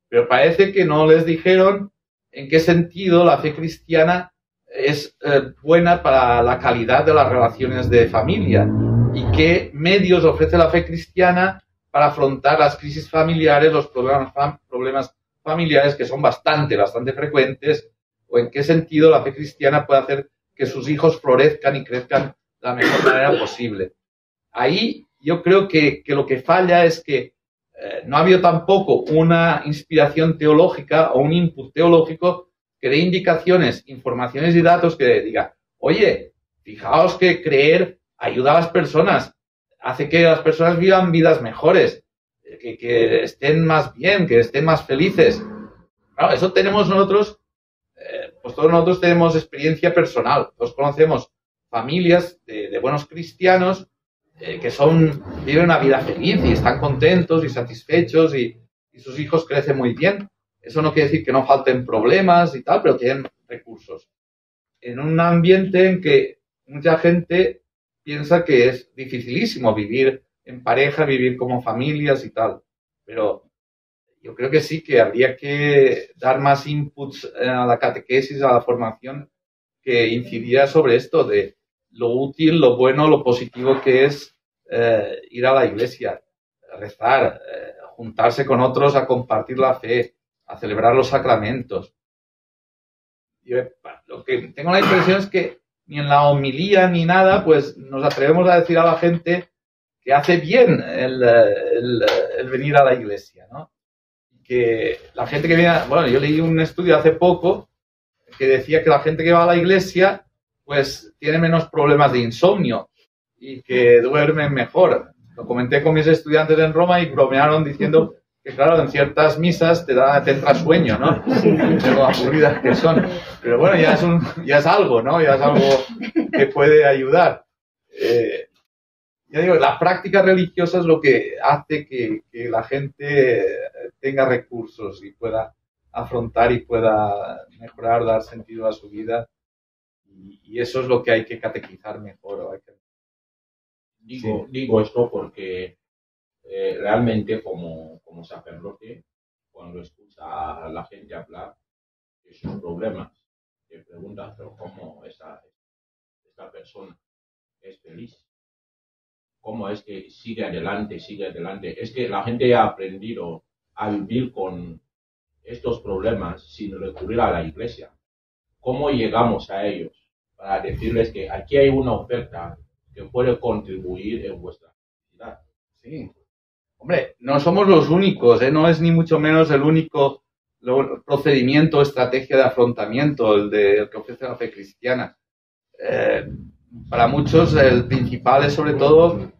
[SPEAKER 3] Pero parece que no les dijeron en qué sentido la fe cristiana es buena para la calidad de las relaciones de familia y qué medios ofrece la fe cristiana para afrontar las crisis familiares, los problemas familiares que son bastante frecuentes, o en qué sentido la fe cristiana puede hacer que sus hijos florezcan y crezcan de la mejor manera posible. Ahí yo creo que lo que falla es que no ha habido tampoco una inspiración teológica o un input teológico que dé indicaciones, informaciones y datos que diga, oye, fijaos que creer ayuda a las personas, hace que las personas vivan vidas mejores, que estén más bien, que estén más felices. Claro, eso tenemos nosotros, pues todos nosotros tenemos experiencia personal. Todos conocemos familias de buenos cristianos que viven una vida feliz y están contentos y satisfechos y sus hijos crecen muy bien. Eso no quiere decir que no falten problemas y tal, pero tienen recursos. En un ambiente en que mucha gente piensa que es dificilísimo vivir en pareja, vivir como familias y tal. Pero yo creo que sí, que habría que dar más inputs a la catequesis, a la formación, que incidiera sobre esto de lo útil, lo bueno, lo positivo que es ir a la iglesia, rezar, juntarse con otros a compartir la fe, a celebrar los sacramentos. Yo, lo que tengo la impresión es que ni en la homilía ni nada, pues nos atrevemos a decir a la gente que hace bien el venir a la iglesia, ¿no? Que la gente que viene, bueno, yo leí un estudio hace poco que decía que la gente que va a la iglesia pues tiene menos problemas de insomnio y que duermen mejor. Lo comenté con mis estudiantes en Roma y bromearon diciendo que, claro, en ciertas misas te entra sueño, ¿no? De lo aburridas que son. Pero bueno, ya es algo, ¿no? Ya es algo que puede ayudar. Ya digo, la práctica religiosa es lo que hace que la gente tenga recursos y pueda afrontar y pueda mejorar, dar sentido a su vida. Y eso es lo que hay que catequizar mejor.
[SPEAKER 6] Digo esto porque realmente como sacerdote, cuando escucha a la gente hablar de sus problemas, te preguntas, pero ¿cómo esta persona es feliz? ¿Cómo es que sigue adelante? Es que la gente ha aprendido a vivir con estos problemas sin recurrir a la iglesia. ¿Cómo llegamos a ellos? Para decirles que aquí hay una oferta que puede contribuir en vuestra felicidad.
[SPEAKER 3] Sí. Hombre, no somos los únicos, ¿eh? No es ni mucho menos el único procedimiento, estrategia de afrontamiento, el que ofrece la fe cristiana. Para muchos el principal es sobre todo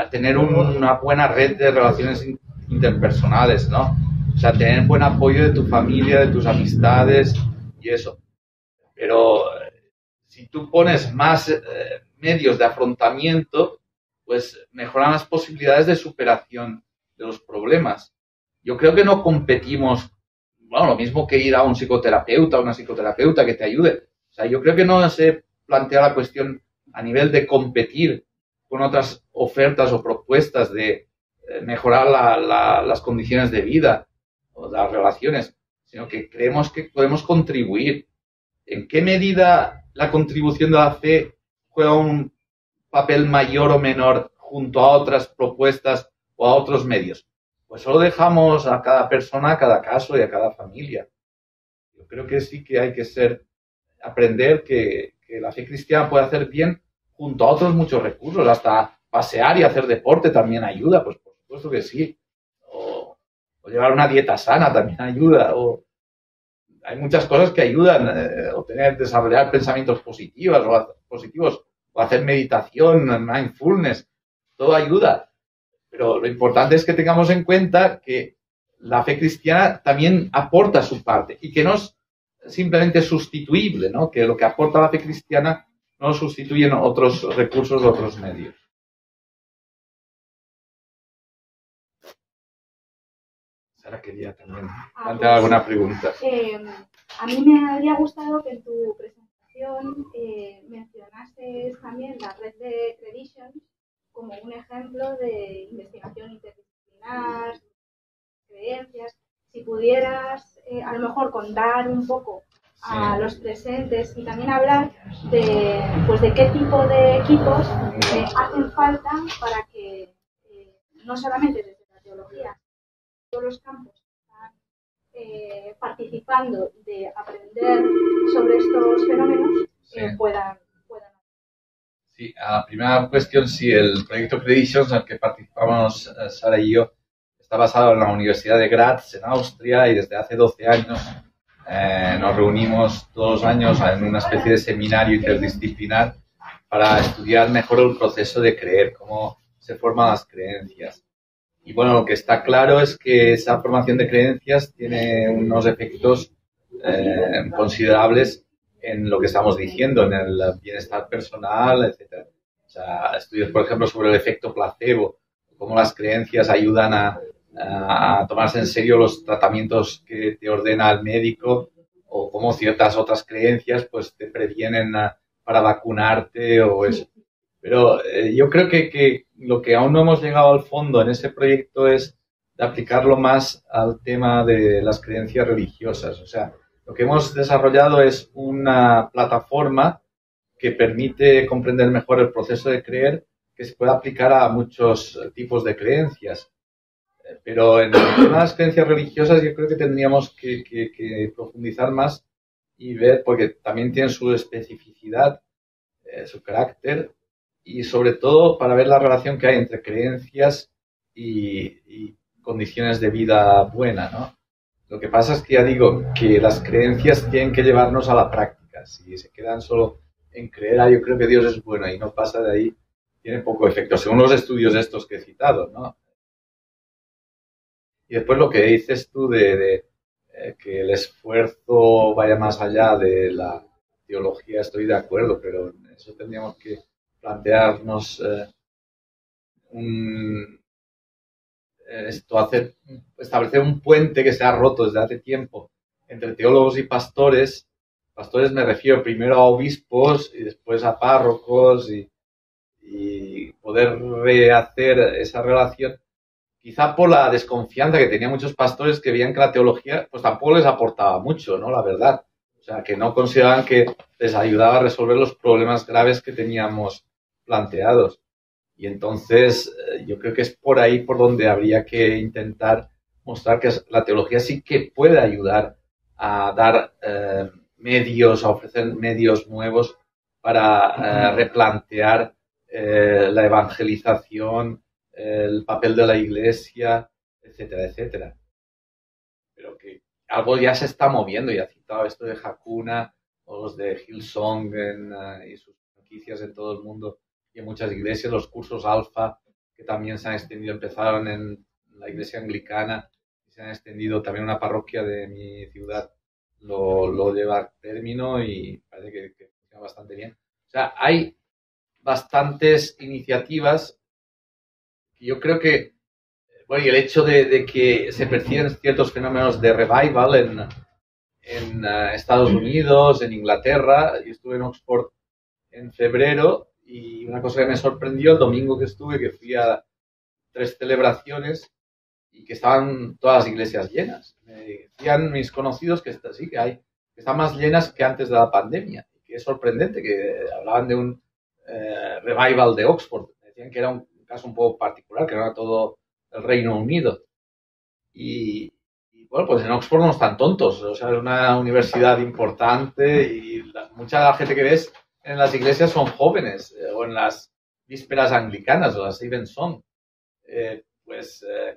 [SPEAKER 3] tener una buena red de relaciones interpersonales, ¿no? O sea, tener buen apoyo de tu familia, de tus amistades y eso. Pero si tú pones más medios de afrontamiento, pues mejoran las posibilidades de superación de los problemas. Yo creo que no competimos, bueno, lo mismo que ir a un psicoterapeuta o una psicoterapeuta que te ayude. O sea, yo creo que no se plantea la cuestión a nivel de competir con otras ofertas o propuestas de mejorar las condiciones de vida o las relaciones, sino que creemos que podemos contribuir. ¿En qué medida la contribución de la fe juega un papel mayor o menor junto a otras propuestas o a otros medios? Pues solo dejamos a cada persona, a cada caso y a cada familia. Yo creo que sí que hay que aprender que la fe cristiana puede hacer bien junto a otros muchos recursos, hasta pasear y hacer deporte también ayuda, pues por supuesto que sí. O llevar una dieta sana también ayuda, hay muchas cosas que ayudan, desarrollar pensamientos positivos o hacer meditación, mindfulness, todo ayuda. Pero lo importante es que tengamos en cuenta que la fe cristiana también aporta su parte y que no es simplemente sustituible, ¿no? Que lo que aporta la fe cristiana no sustituyen otros recursos, otros medios. Sara quería también plantear alguna pregunta.
[SPEAKER 2] A mí me habría gustado que en tu presentación mencionases también la red de Creditions como un ejemplo de investigación interdisciplinar, creencias. Si pudieras a lo mejor contar un poco a los presentes y también hablar de qué tipo de equipos hacen falta para que no solamente desde la teología, todos los campos están participando de aprender sobre estos fenómenos, puedan.
[SPEAKER 3] Sí, a la primera cuestión, sí, el proyecto Creditions, en el que participamos Sara y yo, está basado en la Universidad de Graz, en Austria, y desde hace 12 años nos reunimos todos los años en una especie de seminario interdisciplinar para estudiar mejor el proceso de creer, cómo se forman las creencias. Y bueno, lo que está claro es que esa formación de creencias tiene unos efectos considerables en lo que estamos diciendo, en el bienestar personal, etc. O sea, estudios, por ejemplo, sobre el efecto placebo, cómo las creencias ayudan a tomarse en serio los tratamientos que te ordena el médico, o cómo ciertas otras creencias pues te previenen para vacunarte o eso. Pero yo creo que lo que aún no hemos llegado al fondo en ese proyecto es de aplicarlo más al tema de las creencias religiosas. O sea, lo que hemos desarrollado es una plataforma que permite comprender mejor el proceso de creer, que se puede aplicar a muchos tipos de creencias. Pero en el tema de las creencias religiosas yo creo que tendríamos que profundizar más y ver, porque también tienen su especificidad, su carácter, y sobre todo para ver la relación que hay entre creencias y condiciones de vida buena, ¿no? Lo que pasa es que ya digo que las creencias tienen que llevarnos a la práctica. Si se quedan solo en creer, yo creo que Dios es bueno y no pasa de ahí, tiene poco efecto, según los estudios estos que he citado, ¿no? Y después lo que dices tú de que el esfuerzo vaya más allá de la teología, estoy de acuerdo, pero en eso tendríamos que plantearnos establecer un puente que se ha roto desde hace tiempo entre teólogos y pastores. Pastores me refiero primero a obispos y después a párrocos y poder rehacer esa relación. Quizá por la desconfianza que tenían muchos pastores que veían que la teología pues tampoco les aportaba mucho, ¿no? La verdad. O sea, que no consideraban que les ayudaba a resolver los problemas graves que teníamos planteados. Y entonces yo creo que es por ahí por donde habría que intentar mostrar que la teología sí que puede ayudar a dar medios, a ofrecer medios nuevos para replantear la evangelización, el papel de la Iglesia, etcétera, etcétera. Pero que algo ya se está moviendo, ya he citado esto de Hakuna o los de Hillsong y sus franquicias en todo el mundo y en muchas iglesias, los cursos alfa que también se han extendido, empezaron en la iglesia anglicana y se han extendido también una parroquia de mi ciudad, lo lleva a término y parece que funciona bastante bien. O sea, hay bastantes iniciativas. Yo creo que, bueno, y el hecho de que se perciben ciertos fenómenos de revival en Estados Unidos, en Inglaterra. Yo estuve en Oxford en febrero y una cosa que me sorprendió el domingo que estuve, que fui a 3 celebraciones y que estaban todas las iglesias llenas. Me decían mis conocidos que sí, que están más llenas que antes de la pandemia. Y que es sorprendente, que hablaban de un revival de Oxford. Me decían que era un caso un poco particular, que no era todo el Reino Unido. Y bueno, pues en Oxford no están tontos. O sea, es una universidad importante y mucha de la gente que ves en las iglesias son jóvenes, o en las vísperas anglicanas o las Evensong.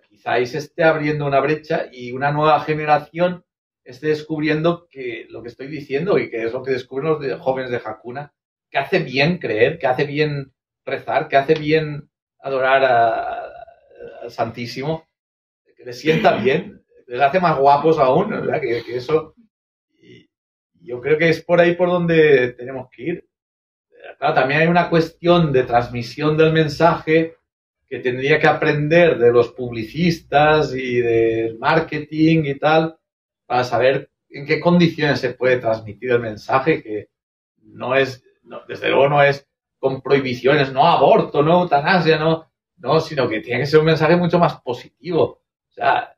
[SPEAKER 3] Quizá ahí se esté abriendo una brecha y una nueva generación esté descubriendo que lo que estoy diciendo y que es lo que descubren los jóvenes de Hakuna, que hace bien creer, que hace bien rezar, que hace bien adorar al Santísimo, que les sienta bien, les hace más guapos aún, ¿verdad? Que eso, y yo creo que es por ahí por donde tenemos que ir. Claro, también hay una cuestión de transmisión del mensaje que tendría que aprender de los publicistas y del marketing y tal, para saber en qué condiciones se puede transmitir el mensaje, que desde luego no es con prohibiciones, no aborto, no eutanasia, no, sino que tiene que ser un mensaje mucho más positivo. O sea,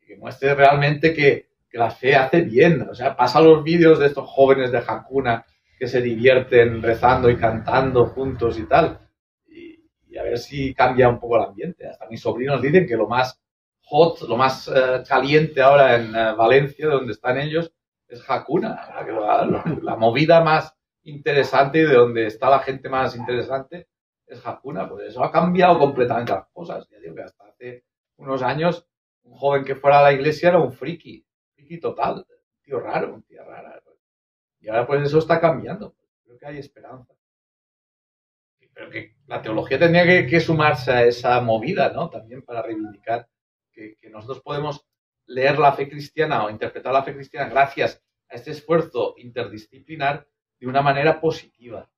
[SPEAKER 3] que muestre realmente que la fe hace bien. O sea, pasa los vídeos de estos jóvenes de Hakuna que se divierten rezando y cantando juntos y tal. Y a ver si cambia un poco el ambiente. Hasta mis sobrinos dicen que lo más hot, lo más caliente ahora en Valencia, donde están ellos, es Hakuna. La movida más interesante y de donde está la gente más interesante es Hakuna. Pues eso ha cambiado completamente las cosas. Ya digo que hasta hace unos años un joven que fuera a la iglesia era un friki total, un tío raro, un tío rara. Y ahora pues eso está cambiando. Creo que hay esperanza. Pero que la teología tendría que sumarse a esa movida, ¿no? También para reivindicar que nosotros podemos leer la fe cristiana o interpretar la fe cristiana gracias a este esfuerzo interdisciplinar de una manera positiva.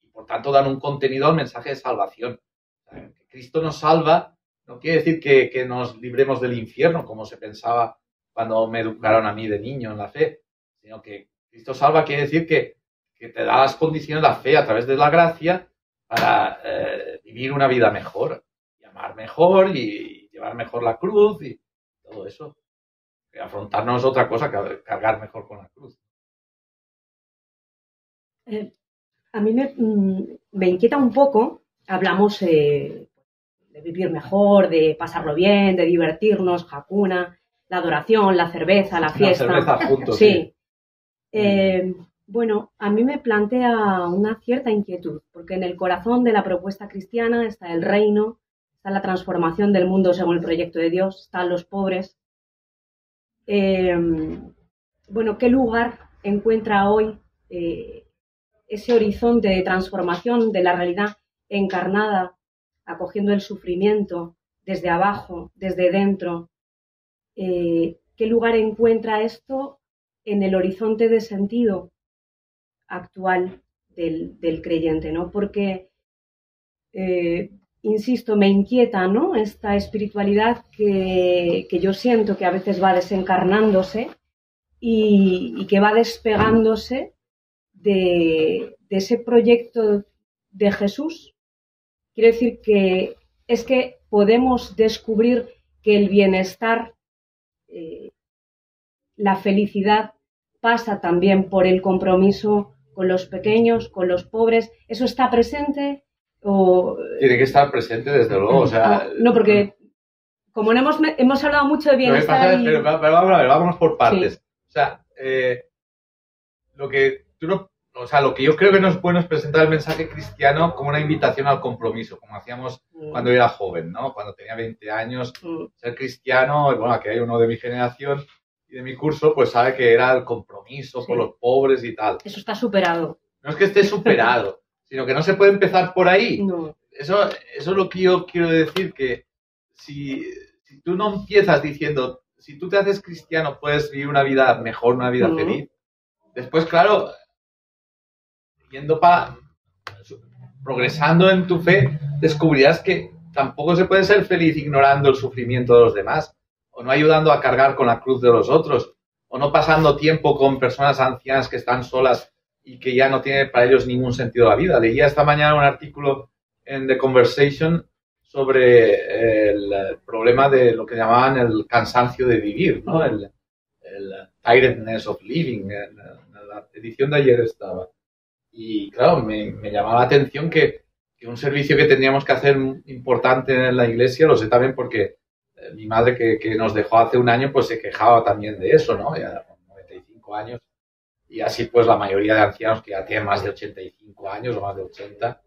[SPEAKER 3] Y por tanto dan un contenido al mensaje de salvación. O sea, que Cristo nos salva no quiere decir que nos libremos del infierno, como se pensaba cuando me educaron a mí de niño en la fe, sino que Cristo salva quiere decir que te da las condiciones de la fe a través de la gracia para vivir una vida mejor, y amar mejor y llevar mejor la cruz y todo eso. Que afrontarnos otra cosa que cargar mejor con la cruz.
[SPEAKER 1] A mí me inquieta un poco, hablamos de de vivir mejor, de pasarlo bien, de divertirnos, Hakuna, la adoración, la cerveza, la fiesta.
[SPEAKER 3] La cerveza juntos,
[SPEAKER 1] sí. Bueno, a mí me plantea una cierta inquietud, porque en el corazón de la propuesta cristiana está el reino, está la transformación del mundo según el proyecto de Dios, están los pobres. Bueno, ¿qué lugar encuentra hoy ese horizonte de transformación de la realidad encarnada, acogiendo el sufrimiento desde abajo, desde dentro? ¿Qué lugar encuentra esto en el horizonte de sentido actual del creyente, ¿no? Porque, insisto, me inquieta, ¿no?, esta espiritualidad que yo siento que a veces va desencarnándose y que va despegándose de ese proyecto de Jesús. Quiero decir que es que podemos descubrir que el bienestar, la felicidad, pasa también por el compromiso con los pequeños, con los pobres. ¿Eso está presente? O...
[SPEAKER 3] Tiene que estar presente, desde luego. O sea,
[SPEAKER 1] no, porque como no hemos hablado mucho de bienestar...
[SPEAKER 3] Pero vámonos por partes. Sí. O sea, lo que yo creo que no es bueno es presentar el mensaje cristiano como una invitación al compromiso, como hacíamos cuando era joven, ¿no? Cuando tenía 20 años, ser cristiano, y bueno, aquí hay uno de mi generación y de mi curso, pues sabe que era el compromiso con los pobres y tal.
[SPEAKER 1] Eso está superado.
[SPEAKER 3] No es que esté superado, sino que no se puede empezar por ahí.
[SPEAKER 1] No.
[SPEAKER 3] Eso es lo que yo quiero decir, que si tú no empiezas diciendo, si tú te haces cristiano puedes vivir una vida mejor, una vida feliz. Después, claro, progresando en tu fe, descubrirás que tampoco se puede ser feliz ignorando el sufrimiento de los demás, o no ayudando a cargar con la cruz de los otros, o no pasando tiempo con personas ancianas que están solas y que ya no tiene para ellos ningún sentido la vida. Leía esta mañana un artículo en The Conversation sobre el problema de lo que llamaban el cansancio de vivir, ¿no? El tiredness of living. En la edición de ayer estaba. Y claro, me llamaba la atención que un servicio que tendríamos que hacer importante en la iglesia, lo sé también porque mi madre que nos dejó hace un año, pues se quejaba también de eso, ¿no? Ya con 95 años. Y así pues la mayoría de ancianos que ya tienen más de 85 años o más de 80,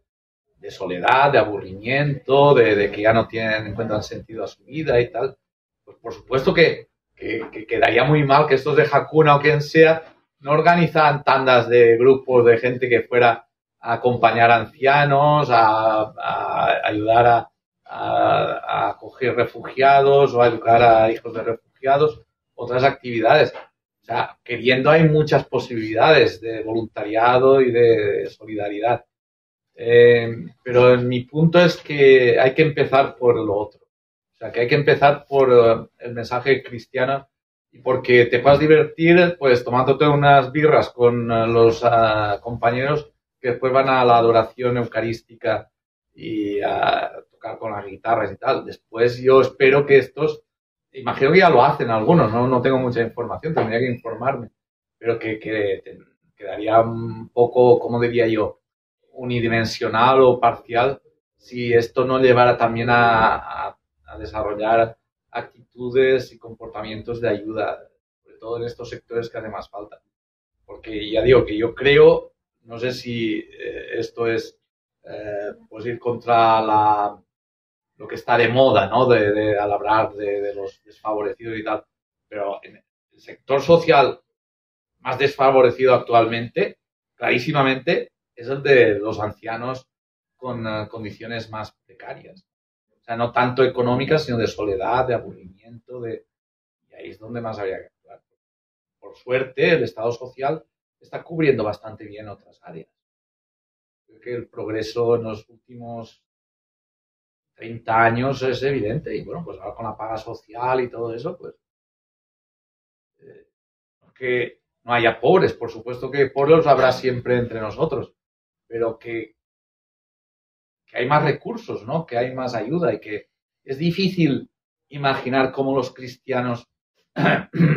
[SPEAKER 3] de soledad, de aburrimiento, de que ya no encuentran sentido a su vida y tal. Pues por supuesto que quedaría muy mal que estos de Hakuna o quien sea no organizaran tandas de grupos de gente que fuera a acompañar a ancianos, a ayudar a acoger refugiados o a educar a hijos de refugiados, otras actividades. O sea, que viendo hay muchas posibilidades de voluntariado y de solidaridad. Pero mi punto es que hay que empezar por lo otro. O sea, que hay que empezar por el mensaje cristiano y porque te puedas divertir, pues tomándote unas birras con los compañeros que después van a la adoración eucarística y a tocar con las guitarras y tal. Después yo espero que estos, imagino que ya lo hacen algunos, no tengo mucha información, tendría que informarme, pero que quedaría un poco, ¿cómo diría yo?, unidimensional o parcial si esto no llevara también a desarrollar actitudes y comportamientos de ayuda, sobre todo en estos sectores que hace más falta. Porque ya digo que yo creo, no sé si esto es pues ir contra lo que está de moda, ¿no? Al hablar de los desfavorecidos y tal, pero en el sector social más desfavorecido actualmente, clarísimamente, es el de los ancianos con condiciones más precarias. O sea, no tanto económicas, sino de soledad, de aburrimiento, y ahí es donde más habría que actuar. Por suerte, el Estado social está cubriendo bastante bien otras áreas. Creo que el progreso en los últimos 30 años es evidente. Y bueno, pues ahora con la paga social y todo eso, pues que no haya pobres. Por supuesto que pobres los habrá siempre entre nosotros, pero que hay más recursos, ¿no? Que hay más ayuda y que es difícil imaginar cómo los cristianos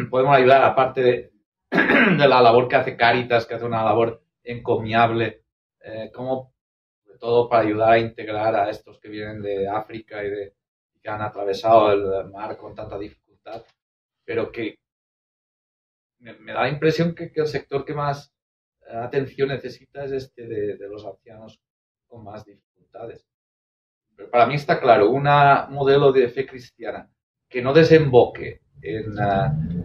[SPEAKER 3] podemos ayudar, aparte de la labor que hace Cáritas, que hace una labor encomiable, cómo todo para ayudar a integrar a estos que vienen de África y que han atravesado el mar con tanta dificultad, pero que me da la impresión que el sector que más atención necesita es este de los ancianos con más dificultades. Pero para mí está claro, un modelo de fe cristiana que no desemboque en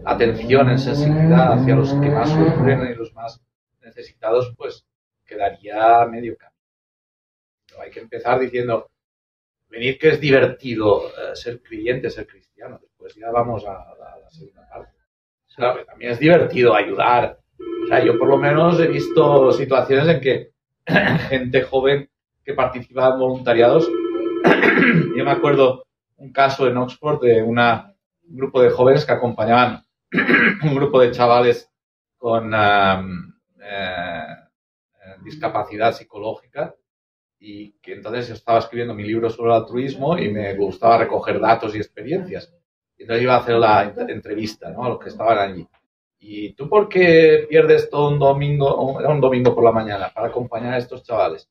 [SPEAKER 3] atención, en sensibilidad hacia los que más sufren y los más necesitados, pues quedaría medio camino. Pero hay que empezar diciendo, venid que es divertido ser creyente, ser cristiano. Después ya vamos a la segunda parte. Claro, también es divertido ayudar. O sea, yo por lo menos he visto situaciones en que gente joven que participa en voluntariados. Yo me acuerdo un caso en Oxford de un grupo de jóvenes que acompañaban un grupo de chavales con discapacidad psicológica, y que entonces yo estaba escribiendo mi libro sobre el altruismo y me gustaba recoger datos y experiencias. Y entonces iba a hacer la entrevista, ¿no?, a los que estaban allí. ¿Y tú por qué pierdes todo un domingo, era un domingo por la mañana, para acompañar a estos chavales?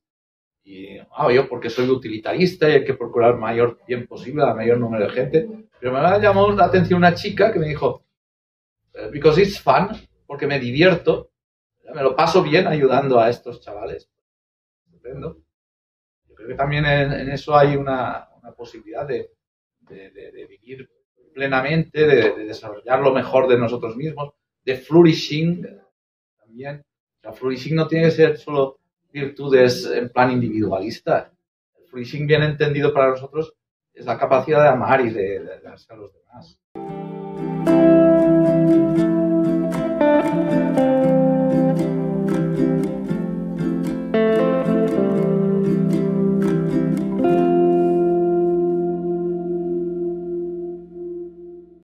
[SPEAKER 3] Y yo porque soy utilitarista y hay que procurar el mayor bien posible a mayor número de gente. Pero me llamó la atención una chica que me dijo, because it's fun, porque me divierto, me lo paso bien ayudando a estos chavales. Estupendo. Yo creo que también en eso hay una posibilidad de vivir plenamente, de desarrollar lo mejor de nosotros mismos, de flourishing también. O sea, flourishing no tiene que ser solo virtudes en plan individualista. El flourishing bien entendido para nosotros es la capacidad de amar y de darse a los demás.